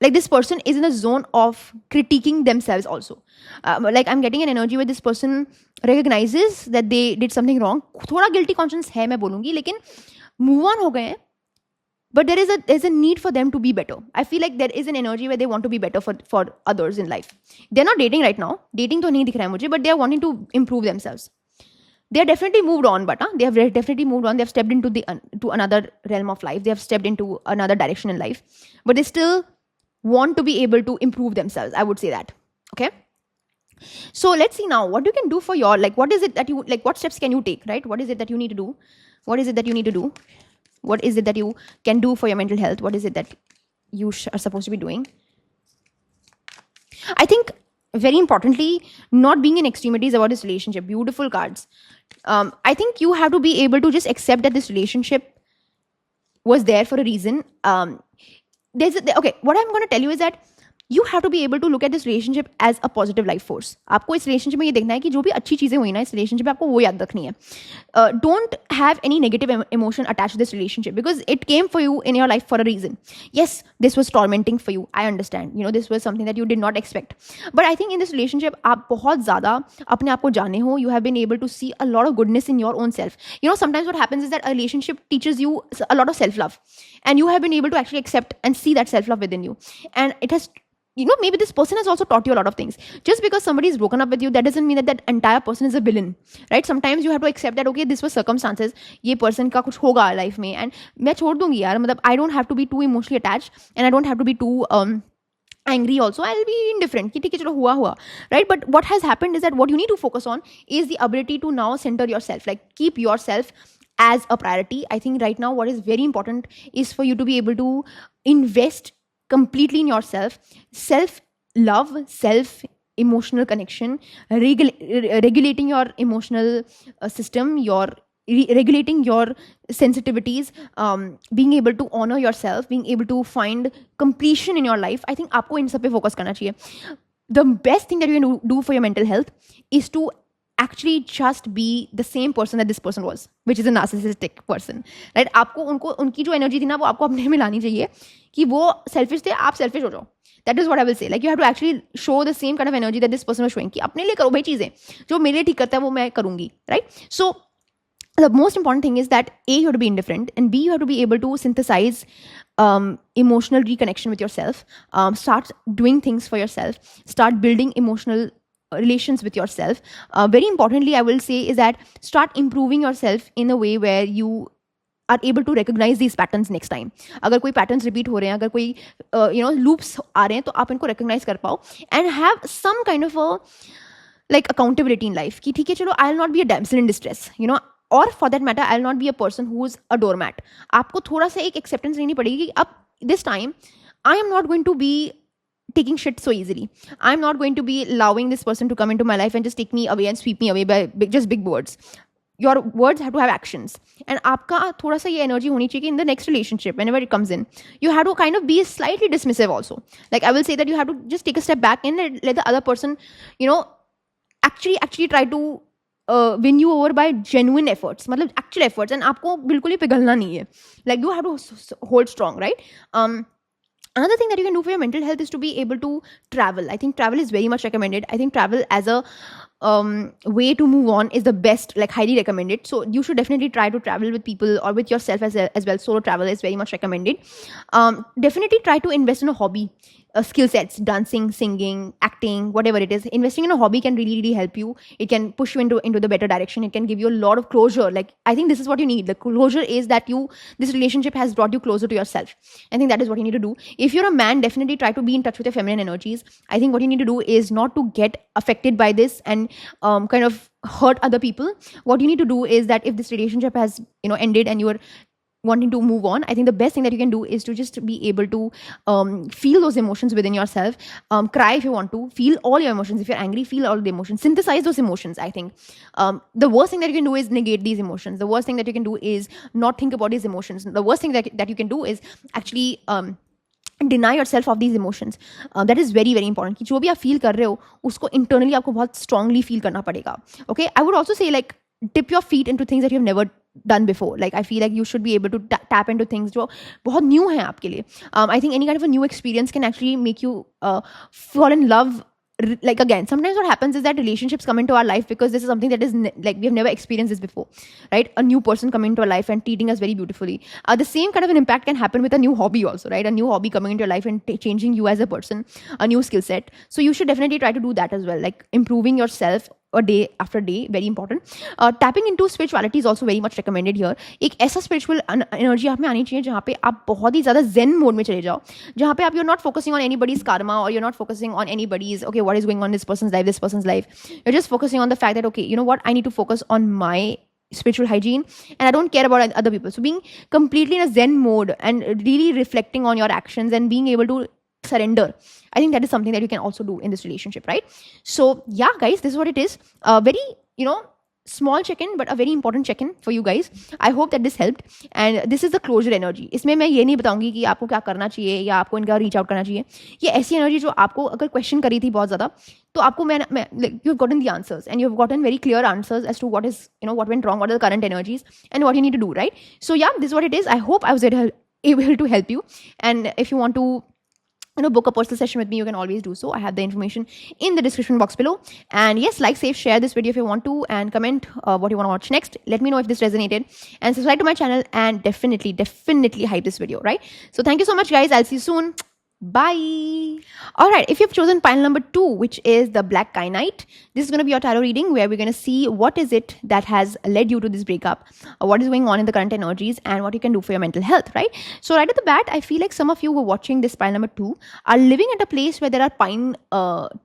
like this person is in a zone of critiquing themselves also. Like I'm getting an energy where this person recognizes that they did something wrong. थोड़ा guilty conscience है मैं बोलूँगी, लेकिन move on हो गए हैं. But there's a need for them to be better. I feel like there is an energy where they want to be better for others in life. They're not dating right now. Dating तो नहीं दिख रहा है मुझे, but they are wanting to improve themselves. They have definitely moved on, but they have definitely moved on. They have stepped into to another realm of life. They have stepped into another direction in life, but they still want to be able to improve themselves. I would say that. Okay. So let's see now what you can do for your, like, what is it that you, like, what steps can you take, right? What is it that you need to do? What is it that you need to do? What is it that you can do for your mental health? What is it that you are supposed to be doing? I think very importantly, not being in extremities about this relationship. Beautiful cards. I think you have to be able to just accept that this relationship was there for a reason. Okay, what I'm going to tell you is that you have to be able to look at this relationship as a positive life force. आपको इस relationship में ये देखना है कि जो भी अच्छी चीज़ें हुई ना इस relationship में आपको वो याद रखनी है. Don't have any negative emotion attached to this relationship because it came for you in your life for a reason. Yes, this was tormenting for you. I understand. This was something that you did not expect. But I think in this relationship, आप बहुत ज़्यादा अपने आप को जाने हो. You have been able to see a lot of goodness in your own self. Sometimes what happens is that a relationship teaches you a lot of self-love. And you have been able to actually accept and see that self-love within you. And it has maybe this person has also taught you a lot of things. Just because somebody is broken up with you, that doesn't mean that that entire person is a villain, right? Sometimes you have to accept that, okay, this was circumstances, ये person का कुछ होगा life में, and मैं छोड़ दूंगी यार, मतलब I don't have to be too emotionally attached, and I don't have to be too angry also. I'll be indifferent कि ठीक है चलो हुआ, right? But what has happened is that what you need to focus on is the ability to now center yourself, like keep yourself as a priority. I think right now what is very important is for you to be able to invest completely in yourself, self love, self emotional connection, regulating your emotional system, your regulating your sensitivities, being able to honor yourself, being able to find completion in your life. I think आपको इन सब पे focus करना चाहिए. The best thing that you can do for your mental health is to actually just be the same person that this person was, which is a narcissistic person, right? आपको उनकी जो energy थी ना, वो आपको अपने में लानी चाहिए कि वो selfish थे, आप selfish हो जाओ. That is what I will say. Like you have to actually show the same kind of energy that this person was showing कि अपने लिए करो भाई चीजें जो मेरे लिए ठीक करता है वो मैं करूँगी, right? So the most important thing is that A, you have to be indifferent, and B, you have to be able to synthesize emotional reconnection with yourself, start doing things for yourself, start building emotional relations with yourself. Very importantly, I will say is that start improving yourself in a way where you are able to recognize these patterns next time. अगर कोई patterns repeat हो रहे हैं, अगर कोई loops आ रहे हैं, तो आप इनको recognize कर पाओ and have some kind of a like accountability in life कि ठीक है चलो, I'll not be a damsel in distress, or for that matter, I'll not be a person who is a doormat. आपको थोड़ा सा एक acceptance लेनी पड़ेगी कि अब this time I am not going to be taking shit so easily. I'm not going to be allowing this person to come into my life and just take me away and sweep me away by just big words. Your words have to have actions. And आपका थोड़ा सा ये energy होनी चाहिए in the next relationship, whenever it comes in. You have to kind of be slightly dismissive also. Like I will say that you have to just take a step back and let the other person, actually try to win you over by genuine efforts, मतलब actual efforts, and आपको बिल्कुल ही पिघलना नहीं है. Like you have to hold strong, right? Another thing that you can do for your mental health is to be able to travel. I think travel is very much recommended. I think travel as a way to move on is the best, like highly recommended. So you should definitely try to travel with people or with yourself as well. Solo travel is very much recommended. Definitely try to invest in a hobby, skill sets, dancing, singing, acting, whatever it is. Investing in a hobby can really, really help you. It can push you into the better direction. It can give you a lot of closure. Like I think this is what you need. The closure is that this relationship has brought you closer to yourself. I think that is what you need to do. If you're a man, definitely try to be in touch with your feminine energies. I think what you need to do is not to get affected by this and kind of hurt other people. What you need to do is that if this relationship has ended and you're wanting to move on, I think the best thing that you can do is to just be able to feel those emotions within yourself. Cry if you want to. Feel all your emotions. If you're angry, feel all the emotions. Synthesize those emotions, I think. The worst thing that you can do is negate these emotions. The worst thing that you can do is not think about these emotions. The worst thing that you can do is actually deny yourself of these emotions. That is very, very important. कि जो भी आप feel कर रहे हो, उसको internally आपको बहुत strongly feel करना पड़ेगा. Okay? I would also say like dip your feet into things that you have never done before. Like I feel like you should be able to tap into things जो बहुत new हैं आपके लिए. I think any kind of a new experience can actually make you fall in love. Like again, sometimes what happens is that relationships come into our life because this is something that is like we have never experienced this before, right? A new person coming into our life and treating us very beautifully. The same kind of an impact can happen with a new hobby also, right? A new hobby coming into your life and changing you as a person, a new skill set. So you should definitely try to do that as well, like improving yourself a day after day, very important. Tapping into spirituality is also very much recommended here. एक ऐसा spiritual energy आप में आनी चाहिए जहाँ पे आप बहुत ही ज़्यादा zen mode में चले जाओ, जहाँ पे आप you're not focusing on anybody's karma or you're not focusing on anybody's what is going on in this person's life. You're just focusing on the fact that, okay, you know what, I need to focus on my spiritual hygiene and I don't care about other people. So being completely in a zen mode and really reflecting on your actions and being able to surrender, I think that is something that you can also do in this relationship, right? So yeah, guys, this is what it is. Very small check-in, but a very important check-in for you guys. I hope that this helped, and this is the closure energy. इसमें मैं ये नहीं बताऊंगी कि आपको क्या करना चाहिए या आपको इनका रीच आउट करना चाहिए. ये ऐसी एनर्जी जो आपको अगर क्वेश्चन करी थी बहुत ज़्यादा, तो आपको मैं you have gotten the answers and you have gotten very clear answers as to what is what went wrong, what are the current energies, and what you need to do, right? So yeah, this is what it is. I hope I was able to help you, and if you want to book a personal session with me, you can always do so. I have the information in the description box below. And yes, like, save, share this video if you want to, and comment what you want to watch next. Let me know if this resonated, and subscribe to my channel, and definitely hype this video, right? So thank you so much, guys. I'll see you soon. Bye. All right, if you've chosen pile number 2, which is the black kyanite, this is going to be your tarot reading where we're going to see what is it that has led you to this breakup, what is going on in the current energies, and what you can do for your mental health, right? So, right at the bat, I feel like some of you who are watching this pile number 2 are living at a place where there are pine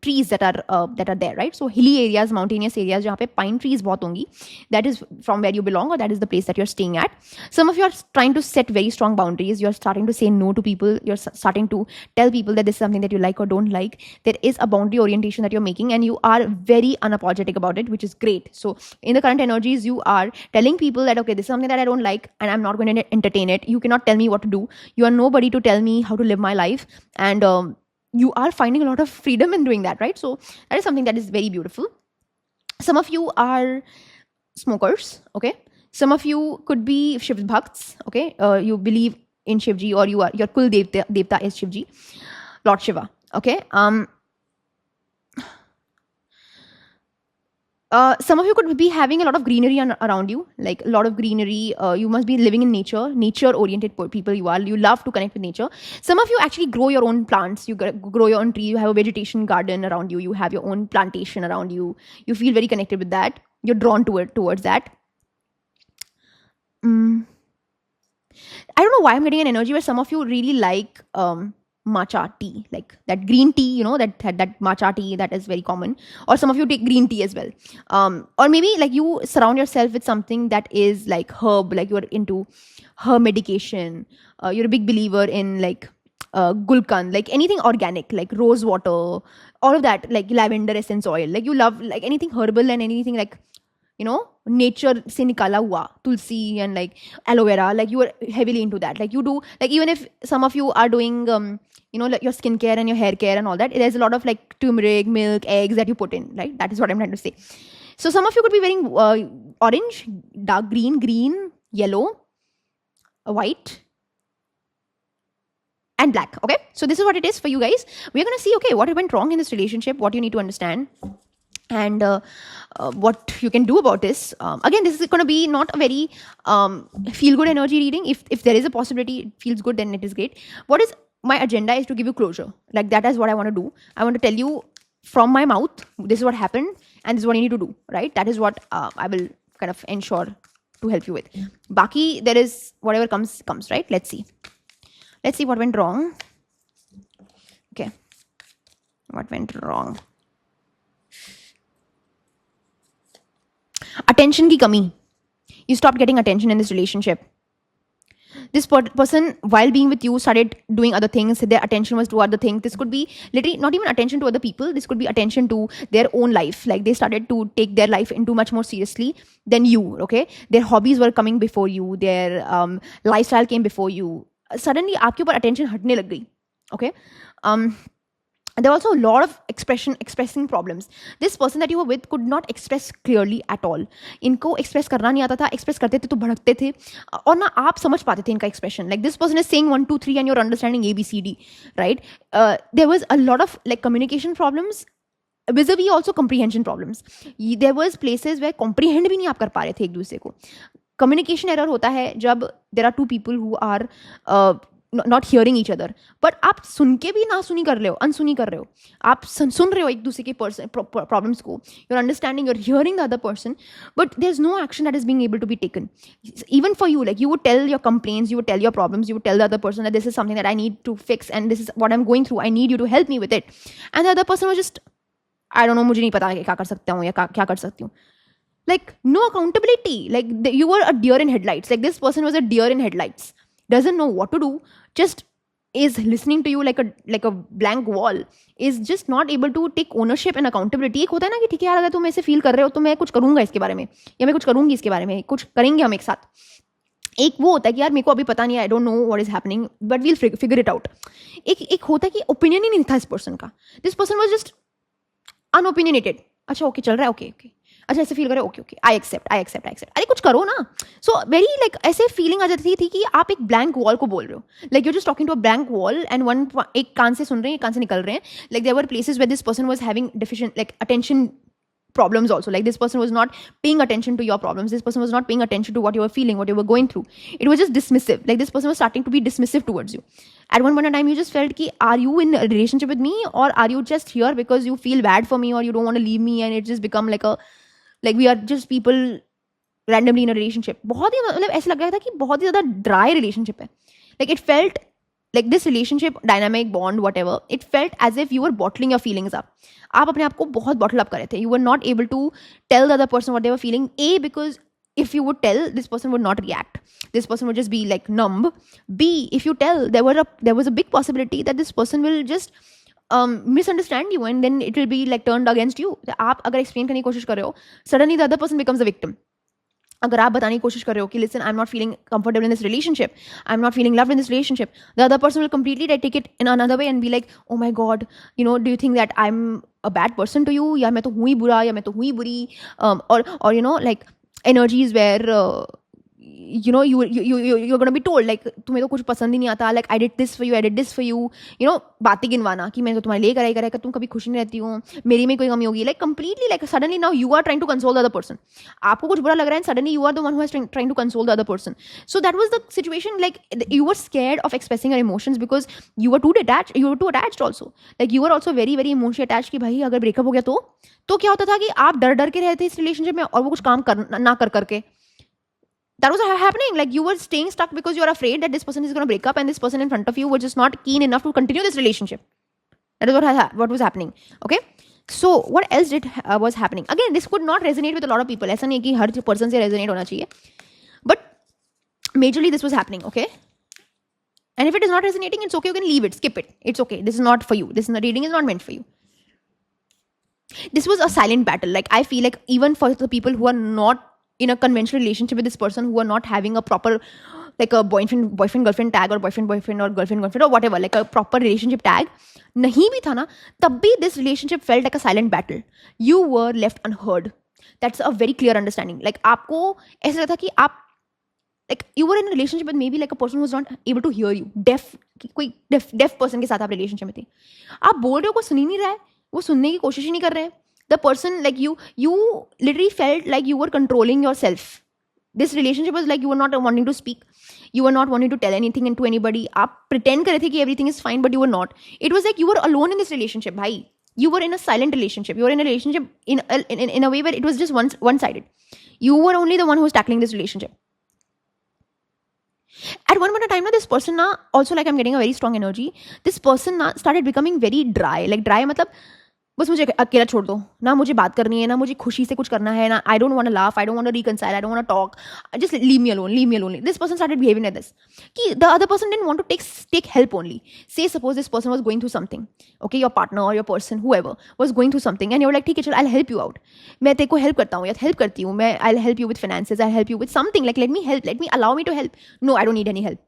trees that are there, right? So, hilly areas, mountainous areas, जहाँ पे pine trees बहुत होंगी, that is from where you belong or that is the place that you're staying at. Some of you are trying to set very strong boundaries. You're starting to say no to people. You're starting to tell people that this is something that you like or don't like. There is a boundary orientation that you're making and you are very unapologetic about it, which is great. So in the current energies, you are telling people that, okay, this is something that I don't like and I'm not going to entertain it. You cannot tell me what to do. You are nobody to tell me how to live my life. And you are finding a lot of freedom in doing that, right? So that is something that is very beautiful. Some of you are smokers, okay? Some of you could be Shiv Bhakts, okay? You believe in Shivji or your Kul Devta is Shivji, Lord Shiva, okay? Some of you could be having a lot of greenery around you, like a lot of greenery. You must be living in nature-oriented people you are. You love to connect with nature. Some of you actually grow your own plants. You grow your own tree. You have a vegetation garden around you. You have your own plantation around you. You feel very connected with that. You're drawn towards that. I don't know why I'm getting an energy where some of you really like matcha tea, like that green tea, you know, that matcha tea that is very common. Or some of you take green tea as well. Or maybe like you surround yourself with something that is like herb, like you're into herb medication. You're a big believer in like gulkan, like anything organic, like rose water, all of that, like lavender essence oil. Like you love like anything herbal and anything like, you know, nature se nikala hua, tulsi and like aloe vera, like you are heavily into that. Like you do, like even if some of you are doing, you know, like your skincare and your hair care and all that, there's a lot of like turmeric, milk, eggs that you put in, right? That is what I'm trying to say. So some of you could be wearing orange, dark green, yellow, white, and black, okay? So this is what it is for you guys. We're going to see, okay, what went wrong in this relationship, what you need to understand, and what you can do about this. Again, this is going to be not a very feel good energy reading. If there is a possibility it feels good, then it is great. What is my agenda is to give you closure. Like that is what I want to do. I want to tell you from my mouth, this is what happened and this is what you need to do, right? That is what I will kind of ensure to help you with. Baki, there is whatever comes, right? Let's see what went wrong. Okay, what went wrong? Attention ki kami. You stopped getting attention in this relationship. This person, while being with you, started doing other things. Their attention was to other things. This could be literally not even attention to other people. This could be attention to their own life. Like they started to take their life into much more seriously than you, okay? Their hobbies were coming before you. Their lifestyle came before you. Suddenly, आपके ऊपर attention हटने लग गई, okay? There were also a lot of expressing problems. This person that you were with could not express clearly at all. इनको express करना नहीं आता था. Express करते थे तो भड़कते थे और ना आप समझ पाते थे इनका expression. Like this person is saying 1, 2, 3 and you're understanding A, B, C, D, right? There was a lot of like communication problems. vis-a-vis also comprehension problems. There was places where comprehend भी नहीं आप कर पा रहे थे एक दूसरे को. Communication error होता है जब there are two people who are not hearing each other, but आप सुन के भी ना सुनी कर रहे हो, अनसुनी कर रहे हो. आप सुन रहे हो एक दूसरे के problems को. You're understanding, you're hearing the other person, but there's no action that is being able to be taken. Even for you, like you would tell your complaints, you would tell your problems, you would tell the other person that this is something that I need to fix and this is what I'm going through. I need you to help me with it. And the other person was just, I don't know, मुझे नहीं पता क्या कर सकता हूँ या क्या कर सकती हूँ. Like no accountability. Like you were a deer in headlights. Like this person was a deer in headlights. Doesn't know what to do. Just is listening to you like a blank wall. Is just not able to take ownership and accountability. एक होता है ना कि ठीक है यार अगर तुम ऐसे फील कर रहे हो तो मैं कुछ करूंगा इसके बारे में या मैं कुछ करूंगी इसके बारे में, कुछ करेंगे हम एक साथ. एक वो होता है कि यार मेरे को अभी पता नहीं है, I don't know what is happening but we'll figure it out. एक होता है कि ओपिनियन ही नहीं था इस पर्सन का. This person was just unopinionated. अच्छा ओके चल रहा है, ओके अच्छा ऐसे फील करे, ओके आई एक्सेप्ट. अरे कुछ करो ना. सो वेरी लाइक ऐसे फीलिंग आ जाती थी कि आप एक ब्लैंक वॉल को बोल रहे हो. Like you just talking to a blank wall and one एक कान से सुन रहे हैं, एक कान से निकल रहे हैं. Like there were places where this person was having deficient like attention problems also. Like, this person was not paying attention to your problems. This person was not paying attention to what you were feeling, what you were going through. It was just dismissive. Like, this person was starting to be dismissive towards you. At one point in time, you just felt ki, are you in a relationship with me, or are you just here because you feel bad for me, or you don't want to leave me, and it just become like we are just people randomly in a relationship. बहुत ही मतलब ऐसा लग रहा था कि बहुत ही ज़्यादा dry relationship है. Like, it felt like this relationship, dynamic, bond, whatever, it felt as if you were bottling your feelings up. आप अपने आप को बहुत bottle up कर रहे थे. You were not able to tell the other person what they were feeling. A, because if you would tell, this person would not react. This person would just be like numb. B, if you tell, there was a big possibility that this person will just misunderstand you, and then it will be like turned against you. आप अगर explain करने की कोशिश कर रहे हो, suddenly the other person becomes a victim. अगर आप बताने की कोशिश कर रहे हो कि listen, I'm not feeling comfortable in this relationship, I'm not feeling loved in this relationship, the other person will completely take it in another way and be like, oh my god, do you think that I'm a bad person to you, या मैं तो हूँ ही बुरा, या मैं तो हूँ ही बुरी, or like energies where you're going to be told like, तुम्हें तो कुछ पसंद ही नहीं आता, like I did this for you, बातें गिनवाना कि मैं तो तुम्हारे लिए करेगा, तुम कभी खुश नहीं रहती हो, मेरी में कोई कमी होगी, like completely, like suddenly now you are trying to console the other person. आपको कुछ बुरा लग रहा है, and suddenly you are the one who is trying to console the other person. So that was the situation. Like, you were scared of expressing your emotions because you were too attached also. Like, you were also very very emotionally attached कि भाई अगर breakup हो गया तो क्या होता था कि आप डर के रहते इस रिलेशनशिप में, और वो कुछ काम ना करके. That was happening. Like, you were staying stuck because you are afraid that this person is going to break up, and this person in front of you was just not keen enough to continue this relationship. That is what was happening. Okay. So what else was happening? Again, this could not resonate with a lot of people. ऐसा नहीं कि हर person से resonate होना चाहिए. But majorly this was happening. Okay. And if it is not resonating, it's okay. You can leave it, skip it. It's okay. This is not for you. The reading is not meant for you. This was a silent battle. Like, I feel like even for the people who are not in a conventional relationship with this person, who are not having a proper, like a boyfriend girlfriend tag, or boyfriend or girlfriend or whatever, like a proper relationship tag nahi bhi tha na, tab bhi this relationship felt like a silent battle. You were left unheard. That's a very clear understanding. Like, aapko aisa lagta ki aap, like, you were in a relationship with maybe like a person who was not able to hear you. कोई deaf person के साथ आप relationship में थे. आप बोल रहे हो, कोई सुन ही नहीं रहा है, वो सुनने की कोशिश ही नहीं कर रहे हैं. The person, like, you literally felt like you were controlling yourself. This relationship was like you were not wanting to speak. You were not wanting to tell anything to anybody. आप pretend कर रहे थे कि everything is fine, but you were not. It was like you were alone in this relationship, भाई. You were in a silent relationship. You were in a relationship in a way where it was just one-sided. You were only the one who was tackling this relationship. At one point in time, this person also, like, I'm getting a very strong energy. This person started becoming very dry. Like, dry मतलब बस मुझे अकेला छोड़ दो ना, मुझे बात करनी है ना, मुझे खुशी से कुछ करना है ना, I don't want to laugh, I don't want to reconcile, I don't want to talk, just leave me alone. This person started behaving like this कि the other person didn't want to take help only. Say suppose this person was going through something, okay, your partner और your person whoever was going through something, and you were like, ठीक है चल, I will help you out, मैं तेरे को help करता हूँ या हेल्प करती हूँ, मैं I will help you with finances, I will help you with something, like let me help, let me allow me to help. No, I don't need any help,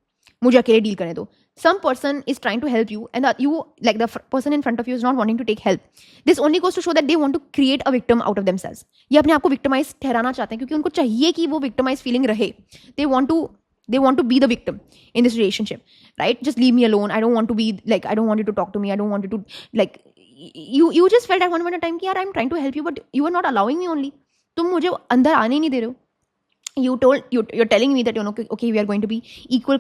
मुझे अकेले डील करने दो. Some person is trying to help you, and the person in front of you is not wanting to take help. This only goes to show that they want to create a victim out of themselves. ये अपने आप को victimize ठहराना चाहते हैं, क्योंकि उनको चाहिए कि वो victimized feeling रहे. They want to be the victim in this relationship, right? Just leave me alone. I don't want to be like, I don't want you to talk to me. I don't want you to, like, you just felt at one point in time कि यार, I'm trying to help you, but you are not allowing me only. तुम मुझे अंदर आने नहीं दे रहे हो. You're telling me that, okay, we are going to be equal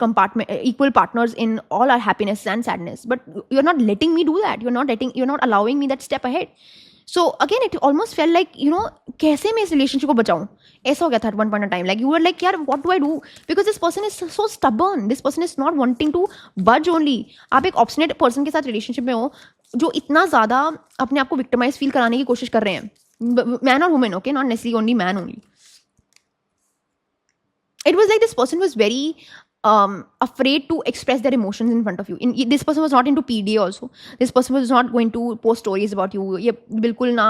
partners in all our happiness and sadness, but you're not letting me do that. You're not allowing me that step ahead. So again, it almost felt like, कैसे मैं इस relationship को बचाऊं, ऐसा हो गया था at one point in time. Like, you were like, यार, what do I do? Because this person is so stubborn. This person is not wanting to budge only. आप एक obstinate person के साथ relationship में हो, जो इतना ज़्यादा अपने आप को victimize feel कराने की कोशिश कर रहे हैं, man or woman, okay, not necessarily only man only. It was like this person was very afraid to express their emotions in front of you. This person was not into PDA also. This person was not going to post stories about you. ये बिल्कुल ना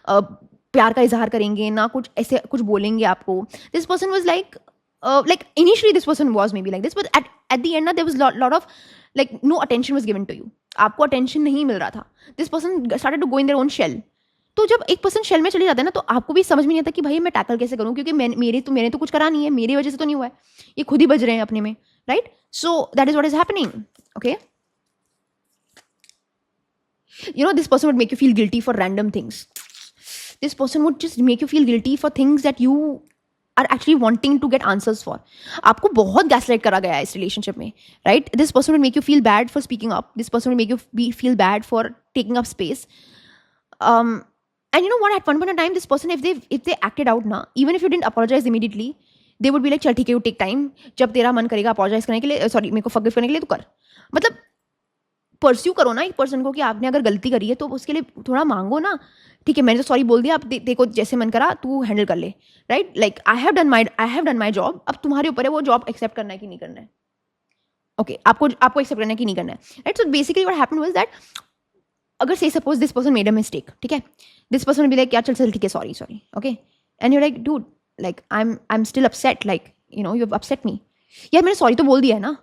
प्यार का इजहार करेंगे, ना कुछ ऐसे कुछ बोलेंगे आपको. This person was like initially this person was maybe like this, but at the end there was lot of, like, no attention was given to you. आपको attention नहीं मिल रहा था. This person started to go in their own shell. तो जब एक person shall में चले जाता है ना, तो आपको भी समझ में नहीं आता कि भाई मैं टैकल कैसे करूं, क्योंकि मैंने तो कुछ करा नहीं है, मेरी वजह से तो नहीं हुआ है, ये खुद ही बज रहे हैं अपने में, right? So that is what is happening. Okay, this person would make you feel guilty for random things. This person would just make you feel guilty for things that you are actually wanting to get answers for. आपको बहुत gaslight करा गया है इस relationship में, right? This person will make you feel bad for speaking up. This person will make you feel bad for taking up space. And you know what? At one point in time, this person, if they acted out ना, even if you didn't apologize immediately, they would be like, चल ठीक है, you take time. जब तेरा मन करेगा apologize करने के लिए, sorry, मेरे को forgive करने के लिए तो कर. मतलब परस्यू करो ना एक पर्सन को कि आपने अगर गलती करी है तो उसके लिए थोड़ा मांगो ना. ठीक है, मैंने तो सॉरी बोल दिया, अब देखो जैसे मन करा तू हैंडल कर ले, right? Like I have done my job. अब तुम्हारे ऊपर है वो जॉब एक्सेप्ट करना है कि नहीं करना है. ओके, आपको एक्सेप्ट करना है कि नहीं करना है, right? So basically what happened was that अगर say suppose this person made a mistake, ठीक है, this person will be like, यार चल ठीक है, sorry, okay, and you like, dude, like I am still upset, like you know you have upset me. यार मैंने sorry तो बोल दिया है ना,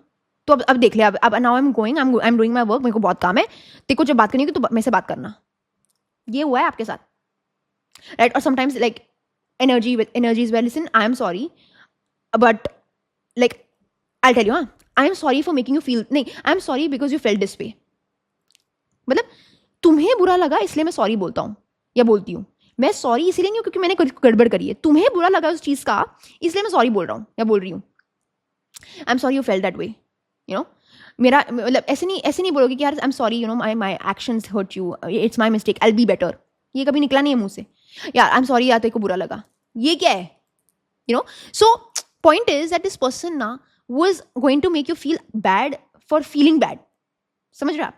तो अब देख ले, अब now I am doing my work, मेरे को बहुत काम है, तेरे को जब बात करनी होगी तो मेरे से बात करना. ये हुआ है आपके साथ, राइट? और sometimes like energy is well, listen, I am sorry but like I tell you, हाँ, I am sorry for making you feel, नहीं, I am sorry because you felt this way. मतलब तुम्हें बुरा लगा इसलिए मैं सॉरी बोलता हूँ या बोलती हूँ. मैं सॉरी इसीलिए नहीं हूँ क्योंकि मैंने गड़बड़ करी है, तुम्हें बुरा लगा उस चीज़ का इसलिए मैं सॉरी बोल रहा हूँ या बोल रही हूँ. I am sorry you felt that way, you know. मेरा मतलब ऐसे नहीं बोलोगे कि यार I am sorry, you know, my actions hurt you, it's my mistake, I will be better. ये कभी निकला नहीं है मुंह से. यार आई एम सॉरी, यार तेरे को बुरा लगा, ये क्या है, you know. So point is that this person ना was going to make you feel bad for feeling bad. समझ रहे आप?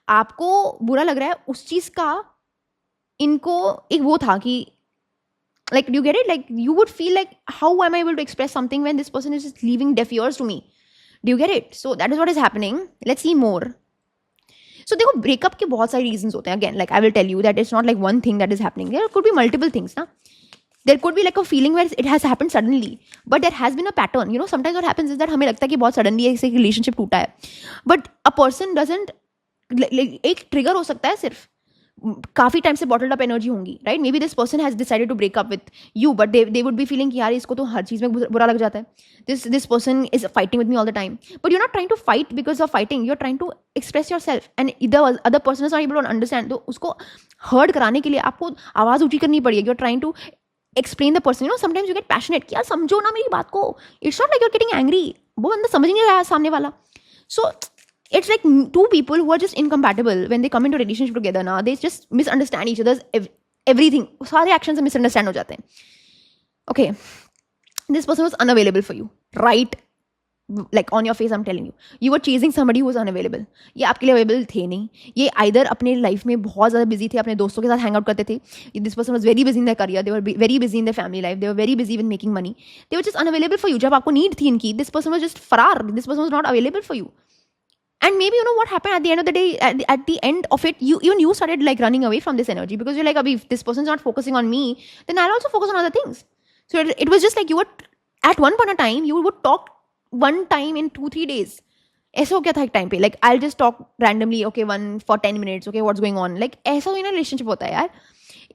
आपको बुरा लग रहा है उस चीज का, इनको एक वो था कि like, do you get it? Like, you would feel like, how am I able to express something when this person is just leaving deaf ears to me? Do you get it? So that is what is happening. Let's see more. So देखो, breakup के बहुत सारे reasons होते हैं. Again, like I will tell you that it's not like one thing that is happening. There could be multiple things, na? There could be like a feeling where it has happened suddenly, but there has been a pattern. You know, sometimes what happens is that हमें लगता है कि बहुत suddenly ऐसे relationship टूटा है, but a person doesn't, like, एक trigger हो सकता है सिर्फ, काफी टाइम से बॉटल्ड अप एनर्जी होंगी, right? Maybe this person has decided to break up with you, but they would be feeling कि यार इसको तो हर चीज में बुरा लग जाता है. This person is fighting with me all the time, but you not trying to fight because of fighting, you are trying to express yourself and the other person is not able to understand. तो उसको hurt कराने के लिए आपको आवाज ऊंची करनी पड़ेगी. You are trying to explain the person, you know, sometimes you get passionate कि यार समझो ना मेरी बात को. It's not like you are getting angry, वो बंदा समझ नहीं रहा है सामने वाला. सो it's like two people who are just incompatible when they come into a relationship together. Now they just misunderstand each other's everything. सारे actions misunderstand हो जाते हैं. Okay, this person was unavailable for you, right? Like on your face, I'm telling you, you were chasing somebody who was unavailable. ये आपके लिए available थे नहीं. ये either अपने life में बहुत ज़्यादा busy थे, अपने दोस्तों के साथ hang out करते थे. This person was very busy in their career. They were very busy in their family life. They were very busy with making money. They were just unavailable for you. जब आपको need थी इनकी, this person was just फरार. This person was not available for you. And maybe, you know, what happened at the end of the day, at the end of it, you started like running away from this energy because you're like, if this person's not focusing on me, then I'll also focus on other things. So it was just like you were, at one point of time, you would talk one time in 2-3 days. ऐसा हो गया था एक time पे, like I'll just talk randomly, okay, one for 10 minutes, okay, what's going on? Like ऐसा ही ना relationship होता है यार.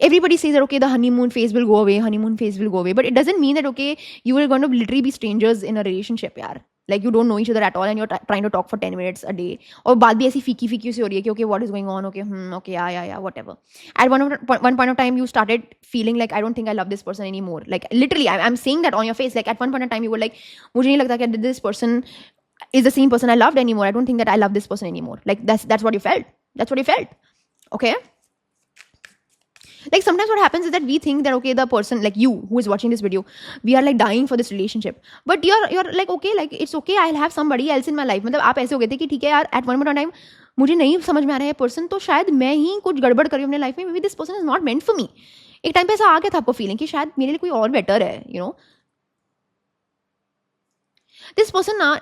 Everybody says that, okay, the honeymoon phase will go away, but it doesn't mean that, okay, you are going to literally be strangers in a relationship, yaar. Like you don't know each other at all and you're trying to talk for 10 minutes a day. और बात भी ऐसी फीकी सी हो रही है कि, okay, what is going on? Okay, okay, yeah, whatever. At one point of time, you started feeling like, I don't think I love this person anymore. Like literally, I'm saying that on your face. Like at one point of time, you were like, मुझे नहीं लगता कि this person is the same person I loved anymore. I don't think that I love this person anymore. Like that's what you felt. That's what you felt. Okay? Like sometimes what happens is that we think that, okay, the person like you who is watching this video, we are like dying for this relationship, but you're like, okay, like it's okay, I'll have somebody else in my life. मतलब आप ऐसे हो गए थे कि ठीक है यार, at one point of time मुझे नहीं समझ में आ रहा है पर्सन, तो शायद मैं ही कुछ गड़बड़ कर रही हूँ अपने लाइफ में. May be this person is not meant for me. एक टाइम पे ऐसा आ गया था आपको फीलिंग कि शायद मेरे लिए कोई और बेटर है, यू नो. दिस पर्सन ना,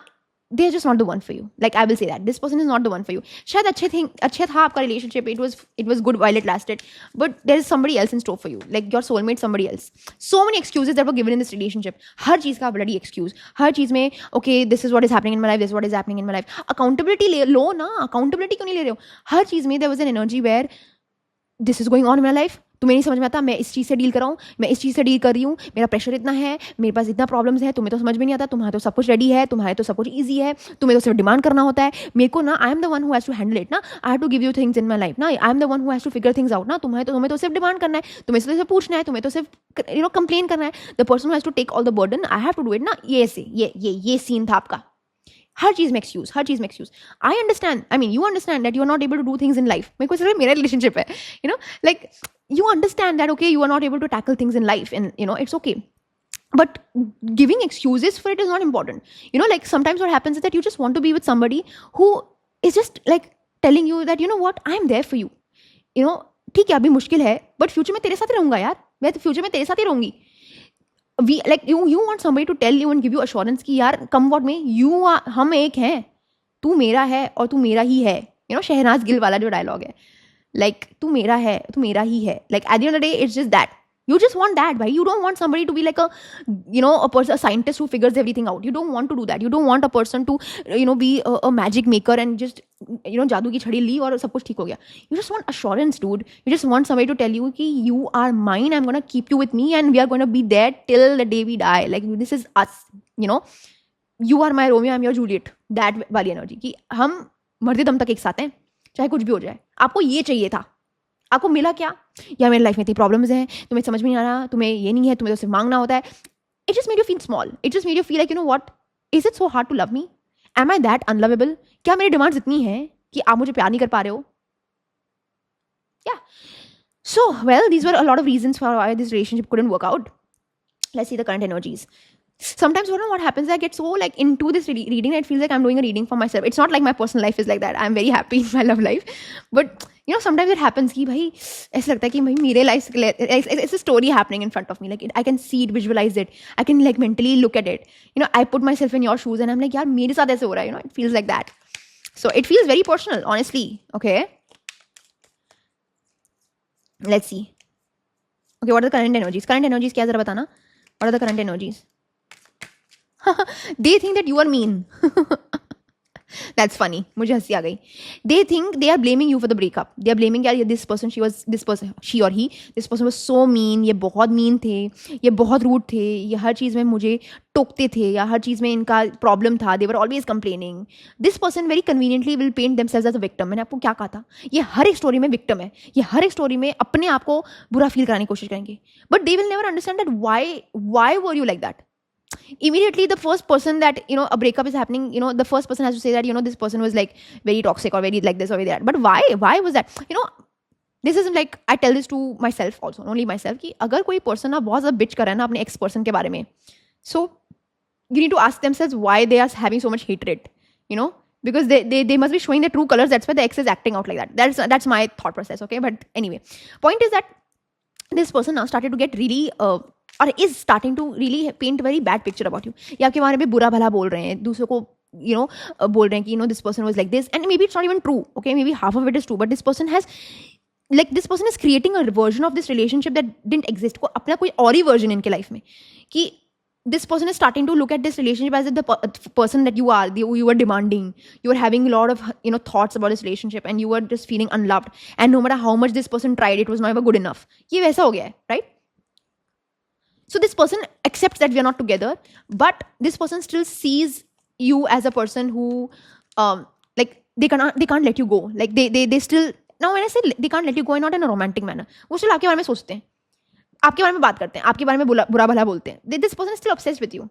they are just not the one for you. Like I will say that this person is not the one for you. शायद अच्छा था आपका relationship, it was good while it lasted, but there is somebody else in store for you, like your soulmate, somebody else. So many excuses that were given in this relationship. हर चीज का bloody excuse. हर चीज में, okay, this is what is happening in my life, this is what is happening in my life. Accountability लो ना, accountability क्यों नहीं ले रहे हो? हर चीज में there was an energy where this is going on in my life, तुम्हें नहीं समझ में आता, मैं इस चीज़ से डील कर रहा हूँ, मैं इस चीज़ से डील कर रही हूँ, मेरा प्रेशर इतना है, मेरे पास इतना प्रॉब्लम्स है, तुम्हें तो समझ में नहीं आता, तुम्हारा तो सब कुछ रेडी है, तुम्हारे तो सब कुछ ईजी है, तुम्हें तो सिर्फ डिमांड करना होता है, मेरे को ना I am the one who has to handle it ना, I have to give you things in my life ना, I am the one who has to figure things out ना, तुम्हें तो सिर्फ डिमांड करना है, तुम्हें तो सिर्फ पूछना है, तुम्हें तो सिर्फ कंप्लेन करना है, the person who has to take all the burden, I have to do it ना। ये सीन था आपका। हर चीज में एक्सक्यूज, हर चीज में excuse. I understand, I mean you understand that you are not able to do things in life. मेरे को सिर्फ मेरा रिलेशनशिप है, like you understand that okay you are not able to tackle things in life and it's okay, but giving excuses for it is not important. Like sometimes what happens is that you just want to be with somebody who is just like telling you that what, I am there for you. ठीक है अभी मुश्किल है but future में तेरे साथ ही रहूंगा यार, मैं तो फ्यूचर में तेरे साथ ही रहूंगी। We like you want somebody to tell you and give you assurance कि यार कम व्हाट में हम एक हैं, तू मेरा है और तू मेरा ही है। शहनाज गिल वाला जो डायलॉग है, like तू मेरा है, तू मेरा ही है, like at the end of the day it's just that you just want that, bhai. You don't want somebody to be like a scientist who figures everything out. You don't want to do that. You don't want a person to be a magic maker and just जादू की छड़ी ली और सब कुछ ठीक हो गया. You just want assurance, dude. You just want somebody to tell you कि you are mine, I'm gonna keep you with me and we are gonna be there till the day we die. Like this is us, you are my Romeo, I'm your Juliet. That वाली energy कि हम मरते दम तक एक साथ हैं, चाहे कुछ भी हो जाए. आपको ये चाहिए था, आपको मिला क्या? यार मेरी लाइफ में इतनी प्रॉब्लम्स हैं, तुम्हें समझ में नहीं आ रहा, तुम्हें ये नहीं है, तुम्हें तो सिर्फ मांगना होता है. It just made you feel small. It just made you feel like what, is it so hard to love me? Am I that unlovable? क्या मेरी डिमांड्स इतनी हैं कि आप मुझे प्यार नहीं कर पा रहे हो? या so well, these were a lot of reasons for why this relationship couldn't work out. Let's see the current energies. Sometimes what happens is I get so like into this reading that it feels like I'm doing a reading for myself. It's not like my personal life is like that. I'm very happy in my love life, but sometimes it happens कि भाई ऐसा लगता है कि भाई मेरे life it's a story happening in front of me. Like I can see it, visualize it. I can like mentally look at it. I put myself in your shoes and I'm like यार मेरे साथ ऐसे हो रहा है. It feels like that. So it feels very personal, honestly. Okay. Let's see. Okay, what are the current energies? Current energies क्या जरा बताना? What are the current energies? They think that you are mean. That's funny. मुझे हंसी आ गई. They think they are blaming you for the breakup. They are blaming यार this person, she or he, this person was so mean. ये बहुत mean थे, ये बहुत rude थे, ये हर चीज़ में मुझे टोकते थे या हर चीज़ में इनका problem था. They were always complaining. This person very conveniently will paint themselves as a victim. मैंने आपको क्या कहा था? ये हर एक स्टोरी में victim है. ये हर एक स्टोरी में अपने आप को बुरा फील कराने की कोशिश करेंगे. But they will never understand that why were you like that? Immediately the first person that a breakup is happening, the first person has to say that this person was like very toxic or very like this or very that. But why was that? This isn't like I tell this to myself also, only myself, कि अगर कोई person ना बहुत ज़्यादा bitch कर रहा है ना अपने ex person के बारे में, so you need to ask themselves why they are having so much hatred, because they must be showing their true colors. That's why the ex is acting out like that. That's my thought process. Okay, but anyway, point is that this person now started to get really or is starting to really paint a very bad picture about you. ये आपके बारे में बुरा भला बोल रहे हैं, दूसरों को बोल रहे हैं कि this person was like this, and maybe it's not even true. Okay, maybe half of it is true, but this person is creating a version of this relationship that didn't exist. को अपना कोई और ही version इनके life में कि this person is starting to look at this relationship as the person that you are demanding. You are having a lot of thoughts about this relationship and you are just feeling unloved, and no matter how much this person tried, it was never good enough. ये वैसा हो गया है, right? So this person accepts that we are not together, but this person still sees you as a person who like they can't let you go. Like they still, now when I say they can't let you go, not in a romantic manner, वो still आपके बारे में सोचते हैं, आपके बारे में बात करते हैं, आपके बारे में बुरा भला बोलते हैं. This person is still obsessed with you,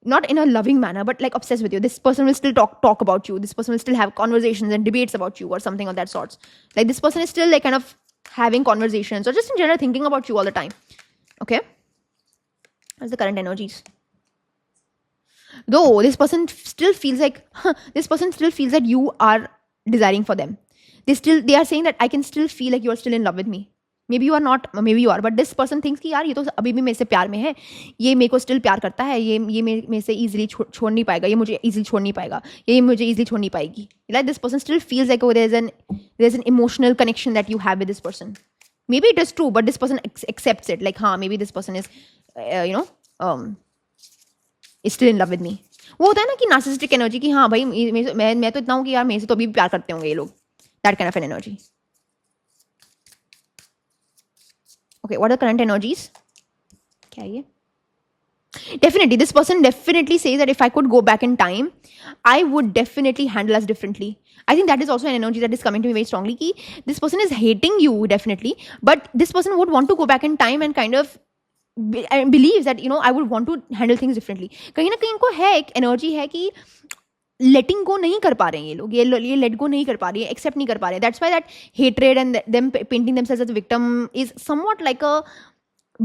not in a loving manner, but like obsessed with you. This person will still talk about you. This person will still have conversations and debates about you or something of that sorts. Like this person is still like kind of having conversations or just in general thinking about you all the time. Okay, that's the current energies. Though this person still feels like that you are desiring for them. They are saying that I can still feel like you are still in love with me. Maybe you are not, maybe you are, but this person thinks कि यार ये तो अभी भी मेरे से प्यार में है, ये मेरे को स्टिल प्यार करता है, ये मेरे से easily छोड़ नहीं पाएगा, ये मुझे easily छोड़ नहीं पाएगा, ये मुझे easily छोड़ नहीं पाएगी. Like this person still feels like there's an emotional connection that you have with this person. Maybe it is true, but this person accepts it. Like हाँ, maybe this person is is still in love with me. वो होता है ना कि narcissistic energy कि हाँ भाई मैं तो इतना हूँ कि यार मेरे से तो अभी भी प्यार करते होंगे ये लोग. That kind of an energy. Okay, what are the current energies? क्या है ये? Definitely, this person definitely says that if I could go back in time, I would definitely handle us differently. I think that is also an energy that is coming to me very strongly. Ki this person is hating you definitely, but this person would want to go back in time and kind of believes that I would want to handle things differently. कहीं ना कहीं इनको है एक energy है कि लेटिंग गो नहीं कर पा रहे हैं ये लोग, ये लेट गो नहीं कर पा रही है, एक्सेप्ट नहीं कर पा रहे हैं. That's why that hatred and them painting themselves as a victim is somewhat like a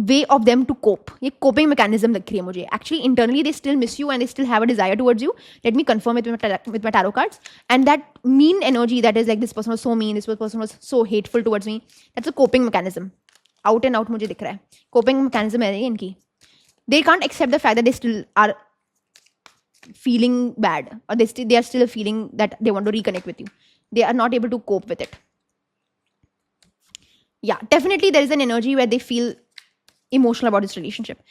way of them to cope. ये coping mechanism लग रही है मुझे. Actually, internally they still miss you and they still have a desire towards you. Let me confirm it with my tarot cards. And that mean energy that is like this person was so mean, this person was so hateful towards me. That's a coping mechanism. Out and out मुझे दिख रहा है. Coping mechanism है इनकी. They can't accept the fact that they still are feeling bad or they are still feeling that they want to reconnect with you. They are not able to cope with it. Yeah, definitely there is an energy where they feel emotional about this relationship.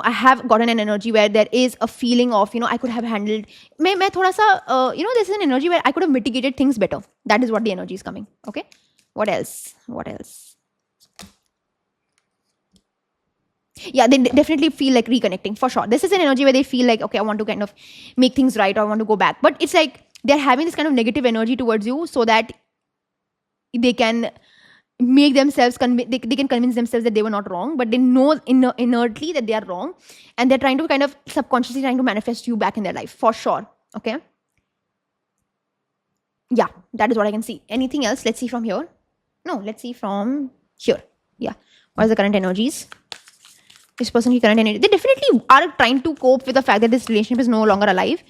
I have gotten an energy where there is a feeling of I could have handled मैं थोड़ा सा this is an energy where I could have mitigated things better. That is what the energy is coming. Okay, what else? Yeah, they definitely feel like reconnecting for sure. This is an energy where they feel like, okay, I want to kind of make things right, or I want to go back, but it's like they're having this kind of negative energy towards you so that they can make themselves they can convince themselves that they were not wrong, but they know inertly that they are wrong, and they're trying to kind of subconsciously trying to manifest you back in their life for sure. Okay, yeah, that is what I can see. Anything else? Let's see from here. No, let's see from here. Yeah, what are the current energies? This person की current energy, they definitely are trying to cope with the fact that this relationship is no longer alive,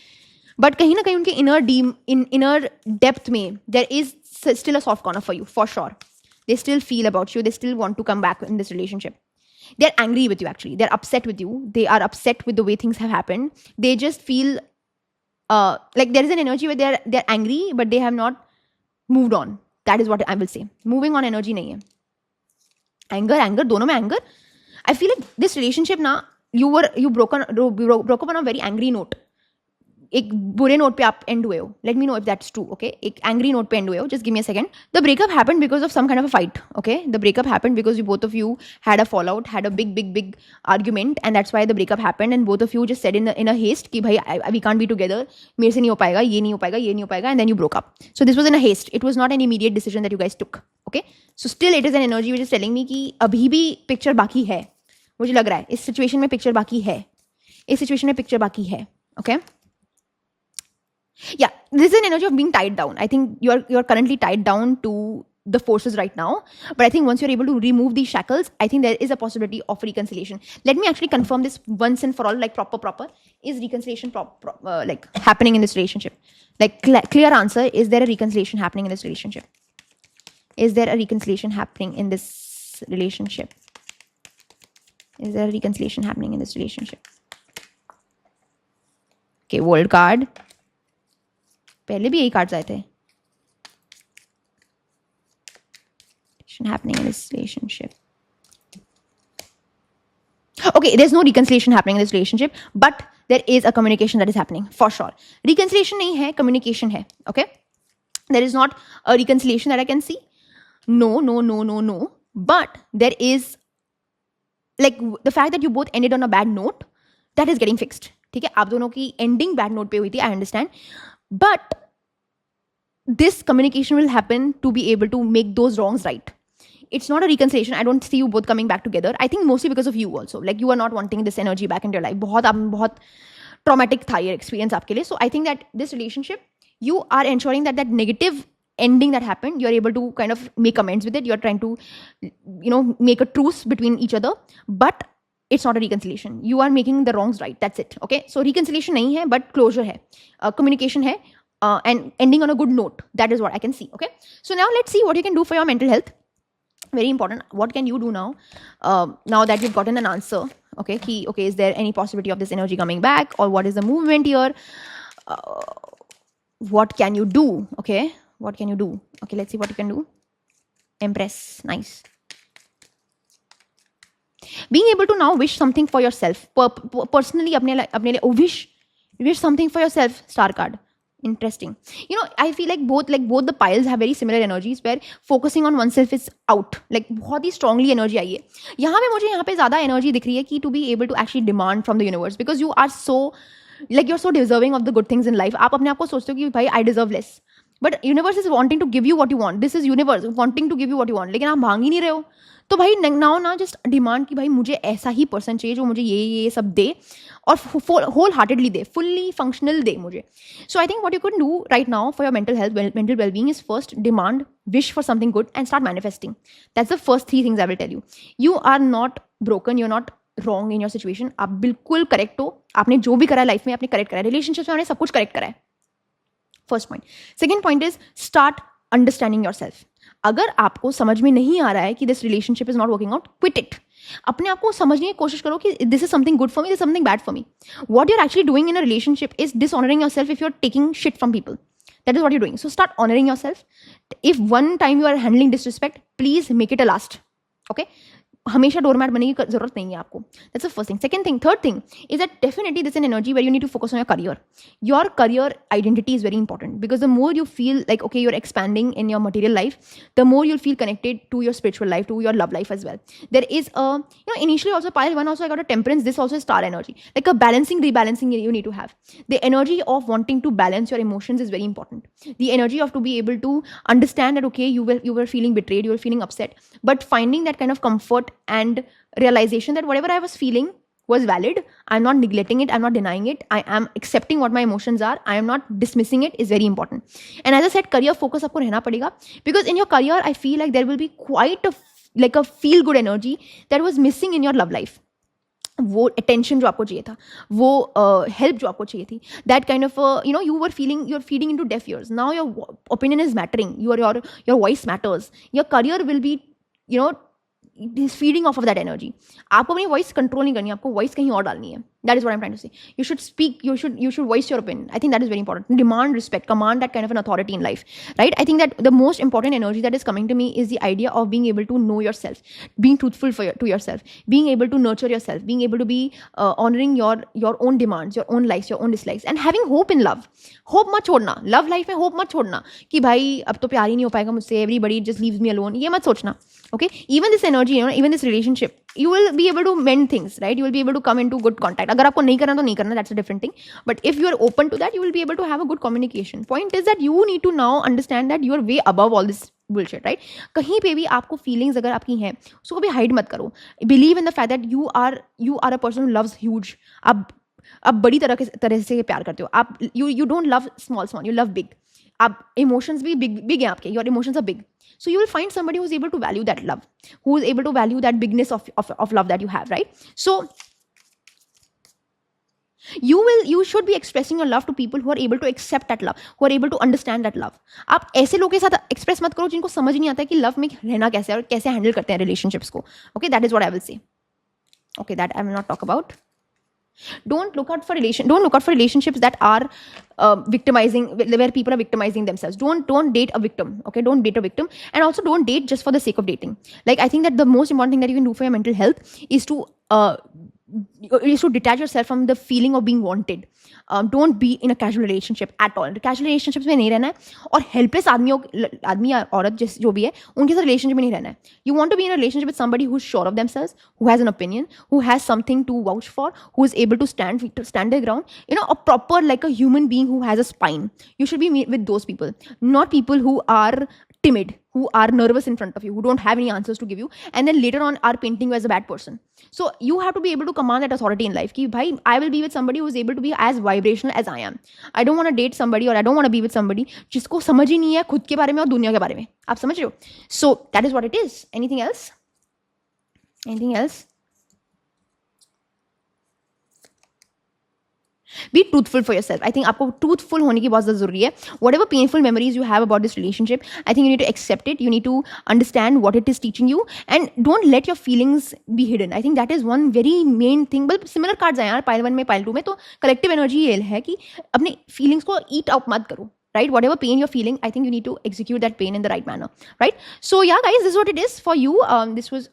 but कहीं ना कहीं उनके inner depth में there is still a soft corner for you for sure. They still feel about you. They still want to come back in this relationship. They're angry with you, actually. They're upset with you. They are upset with the way things have happened. They just feel like there is an energy where they're angry, but they have not moved on. That is what I will say. Moving on energy nahi hai. Anger, dono mein anger. I feel like this relationship na, you broke up on a very angry note. एक बुरे note पे आप end हुए हो. Let me know if that's true. Okay, एक angry note पे end हुए हो. Just give me a second. The breakup happened because of some kind of a fight. Okay, the breakup happened because you both of you had a fall out, had a big argument, and that's why the breakup happened, and both of you just said in a haste कि भाई we can't be together, मेरे से नहीं हो पाएगा, ये नहीं हो पाएगा, ये नहीं हो पाएगा, and then you broke up. So this was in a haste. It was not an immediate decision that you guys took. Okay, so still it is an energy which is telling me कि अभी भी picture बाकी है. मुझे लग रहा है इस सिचुएशन में पिक्चर बाकी है. इस सिचुएशन में पिक्चर बाकी है. Okay, yeah, this is an energy of being tied down. I think you're currently tied down to the forces right now, but I think once you're able to remove these shackles, I think there is a possibility of reconciliation. Let me actually confirm this once and for all, like proper. Is reconciliation like happening in this relationship? Like clear answer, is there a reconciliation happening in this relationship? Is there a reconciliation happening in this relationship? Is there a reconciliation happening in this relationship? Okay, world card. पहले भी यही cards आए थे. Happening in this relationship. Okay, there's no reconciliation happening in this relationship, but there is a communication that is happening for sure. Reconciliation नहीं है, communication है. Okay, there is not a reconciliation that I can see. No. But there is like the fact that you both ended on a bad note, that is getting fixed. ठीक है, आप दोनों की ending bad note पे हुई थी. I understand. But this communication will happen to be able to make those wrongs right. It's not a reconciliation. I don't see you both coming back together. I think mostly because of you also. Like you are not wanting this energy back into your life. बहुत traumatic था ये experience आपके लिए. So I think that this relationship, you are ensuring that negative ending that happened, you're able to kind of make amends with it. You're trying to, make a truce between each other. But it's not a reconciliation. You are making the wrongs right. That's it. Okay. So reconciliation नहीं है, but closure है, communication है, and ending on a good note. That is what I can see. Okay. So now let's see what you can do for your mental health. Very important. What can you do now? Now that you've gotten an answer. Okay. Okay. Is there any possibility of this energy coming back, or what is the movement here? What can you do? Okay. What can you do? Okay. Let's see what you can do. Empress. Nice. Being able to now wish something for yourself personally, अपने लिए wish something for yourself. Star card. Interesting. I feel like both the piles have very similar energies where focusing on oneself is out. Like बहुत ही strongly energy आई है. यहाँ पे मुझे यहाँ पे ज़्यादा energy दिख रही है कि to be able to actually demand from the universe, because you are so, like, you're so deserving of the good things in life. आप अपने आप को सोचते हो कि भाई I deserve less. But universe is wanting to give you what you want. This is universe wanting to give you what you want. लेकिन आप मांग ही नहीं रहे हो. तो भाई नाउ ना जस्ट डिमांड कि भाई मुझे ऐसा ही पर्सन चाहिए जो मुझे ये सब दे और होल हार्टेडली दे, फुल्ली फंक्शनल दे मुझे. So I think what you can do right now for your mental health, mental wellbeing is first demand, wish for something good and start manifesting. That's the first 3 things I will tell you. You are not broken, you are not wrong in your situation. आप बिल्कुल correct हो. आपने जो भी करा है life में आपने करेक्ट करा है. रिलेशनशिप में आपने सब कुछ करेक्ट करा है. First point. Second point is start understanding yourself. अगर आपको समझ में नहीं आ रहा है कि this relationship is not working out, quit it. अपने आप को समझने की कोशिश करो कि this is something good for me, this is something bad for me. What you are actually doing in a relationship is dishonouring yourself if you are taking shit from people. That is what you're doing. So start honoring yourself. If one time you are handling disrespect, please make it a last. Okay? हमेशा doormat बनने की जरूरत नहीं है आपको. That's the first thing. Second thing, third thing is that definitely this an energy where you need to focus on your career. Your career identity is very important because the more you feel like okay you are expanding in your material life, the more you'll feel connected to your spiritual life, to your love life as well. There is a, initially also pile 1 also I got a temperance, this also is star energy, like a balancing, rebalancing you need to have. The energy of wanting to balance your emotions is very important. The energy of to be able to understand that okay you were feeling betrayed, you were feeling upset, but finding that kind of comfort and realization that whatever I was feeling was valid. I'm not neglecting it, I'm not denying it, I am accepting what my emotions are, I am not dismissing it, is very important. And as I said, career focus आपको रहना पड़ेगा, because in your career I feel like there will be quite a feel good energy that was missing in your love life. वो attention जो आपको चाहिए था, वो help जो आपको चाहिए थी, that kind of you were feeling, you are feeding into deaf ears. Now your opinion is mattering, your voice matters, your career will be feeding off of that energy. आपको अपनी वॉइस कंट्रोल नहीं करनी है, आपको voice कहीं और डालनी है. That is what I'm trying to say. You should speak, you should voice your opinion. I think that is very important. Demand respect, command that kind of an authority in life, right? I think that the most important energy that is coming to me is the idea of being able to know yourself, being truthful to yourself, being able to nurture yourself, being able to be honoring your own demands, your own likes, your own dislikes, and having hope in love. Hope मत छोड़ना, love life में hope मत छोड़ना कि भाई अब तो प्यार ही नहीं हो पाएगा मुझसे, everybody just leaves me alone. ये मत सोचना, okay? Even this energy, even this relationship, you will be able to mend things, right? You will be able to come into good contact. अगर आपको नहीं करना तो नहीं करना, that's a different thing. But if you are open to that, you will be able to have a good communication. Point is that you need to now understand that you are way above all this bullshit, right? कहीं पे भी आपको feelings अगर आपकी हैं, उसको कभी hide मत करो. Believe in the fact that you are a person who loves huge. आप बड़ी तरह से प्यार करते हो. आप you don't love small, you love big. आप emotions भी big हैं आपके. Your emotions are big. So you will find somebody who is able to value that love, who is able to value that bigness of love that you have, right? So you should be expressing your love to people who are able to accept that love, who are able to understand that love. आप ऐसे लोगों के साथ express मत करो जिनको समझ नहीं आता है कि लव में रहना कैसे है और कैसे हैंडल करते हैं रिलेशनशिप्स को. Okay, that is what I will say. Okay, that I will not talk about. Don't look out for relationships that are victimizing, where people are victimizing themselves. Don't date a victim. Okay, don't date a victim, and also don't date just for the sake of dating. Like, I think that the most important thing that you can do for your mental health is to detach yourself from the feeling of being wanted. Don't be in a casual relationship at all. Casual relationships में नहीं रहना है, और helpless आदमी या औरत जो भी है उनके साथ relationship में नहीं रहना है. You want to be in a relationship with somebody who's sure of themselves, who has an opinion, who has something to vouch for, who is able to stand their ground. A proper, like a human being who has a spine. You should be with those people, not people who are timid, who are nervous in front of you, who don't have any answers to give you, and then later on are painting you as a bad person. So you have to be able to command that authority in life. Ki bhai, I will be with somebody who is able to be as vibrational as I am. I don't want to date somebody, or I don't want to be with somebody जिसको समझ ही नहीं है खुद के बारे में और दुनिया के बारे में. आप समझ रहे हो? So that is what it is. Anything else? Anything else? Be truthful for yourself. I think आपको truthful होने की बहुत ज़्यादा ज़रूरी है. Whatever painful memories you have about this relationship, I think you need to accept it. You need to understand what it is teaching you, and don't let your feelings be hidden. I think that is one very main thing. बल्कि similar cards हैं यार, pile 1 में pile 2 में, तो collective energy ये है कि अपने feelings को eat out मत करो. Right? Whatever pain you're feeling, I think you need to execute that pain in the right manner. Right? So yeah, guys, this is what it is for you. This was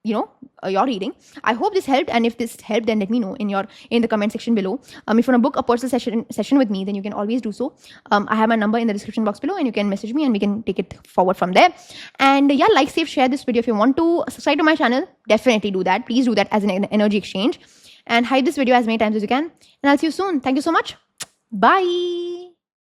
your reading. I hope this helped, and if this helped, then let me know in the comment section below. If you want to book a personal session with me, then you can always do so. I have my number in the description box below, and you can message me and we can take it forward from there. And yeah, like, save, share this video. If you want to subscribe to my channel, definitely do that. Please do that as an energy exchange, and hype this video as many times as you can. And I'll see you soon. Thank you so much. Bye.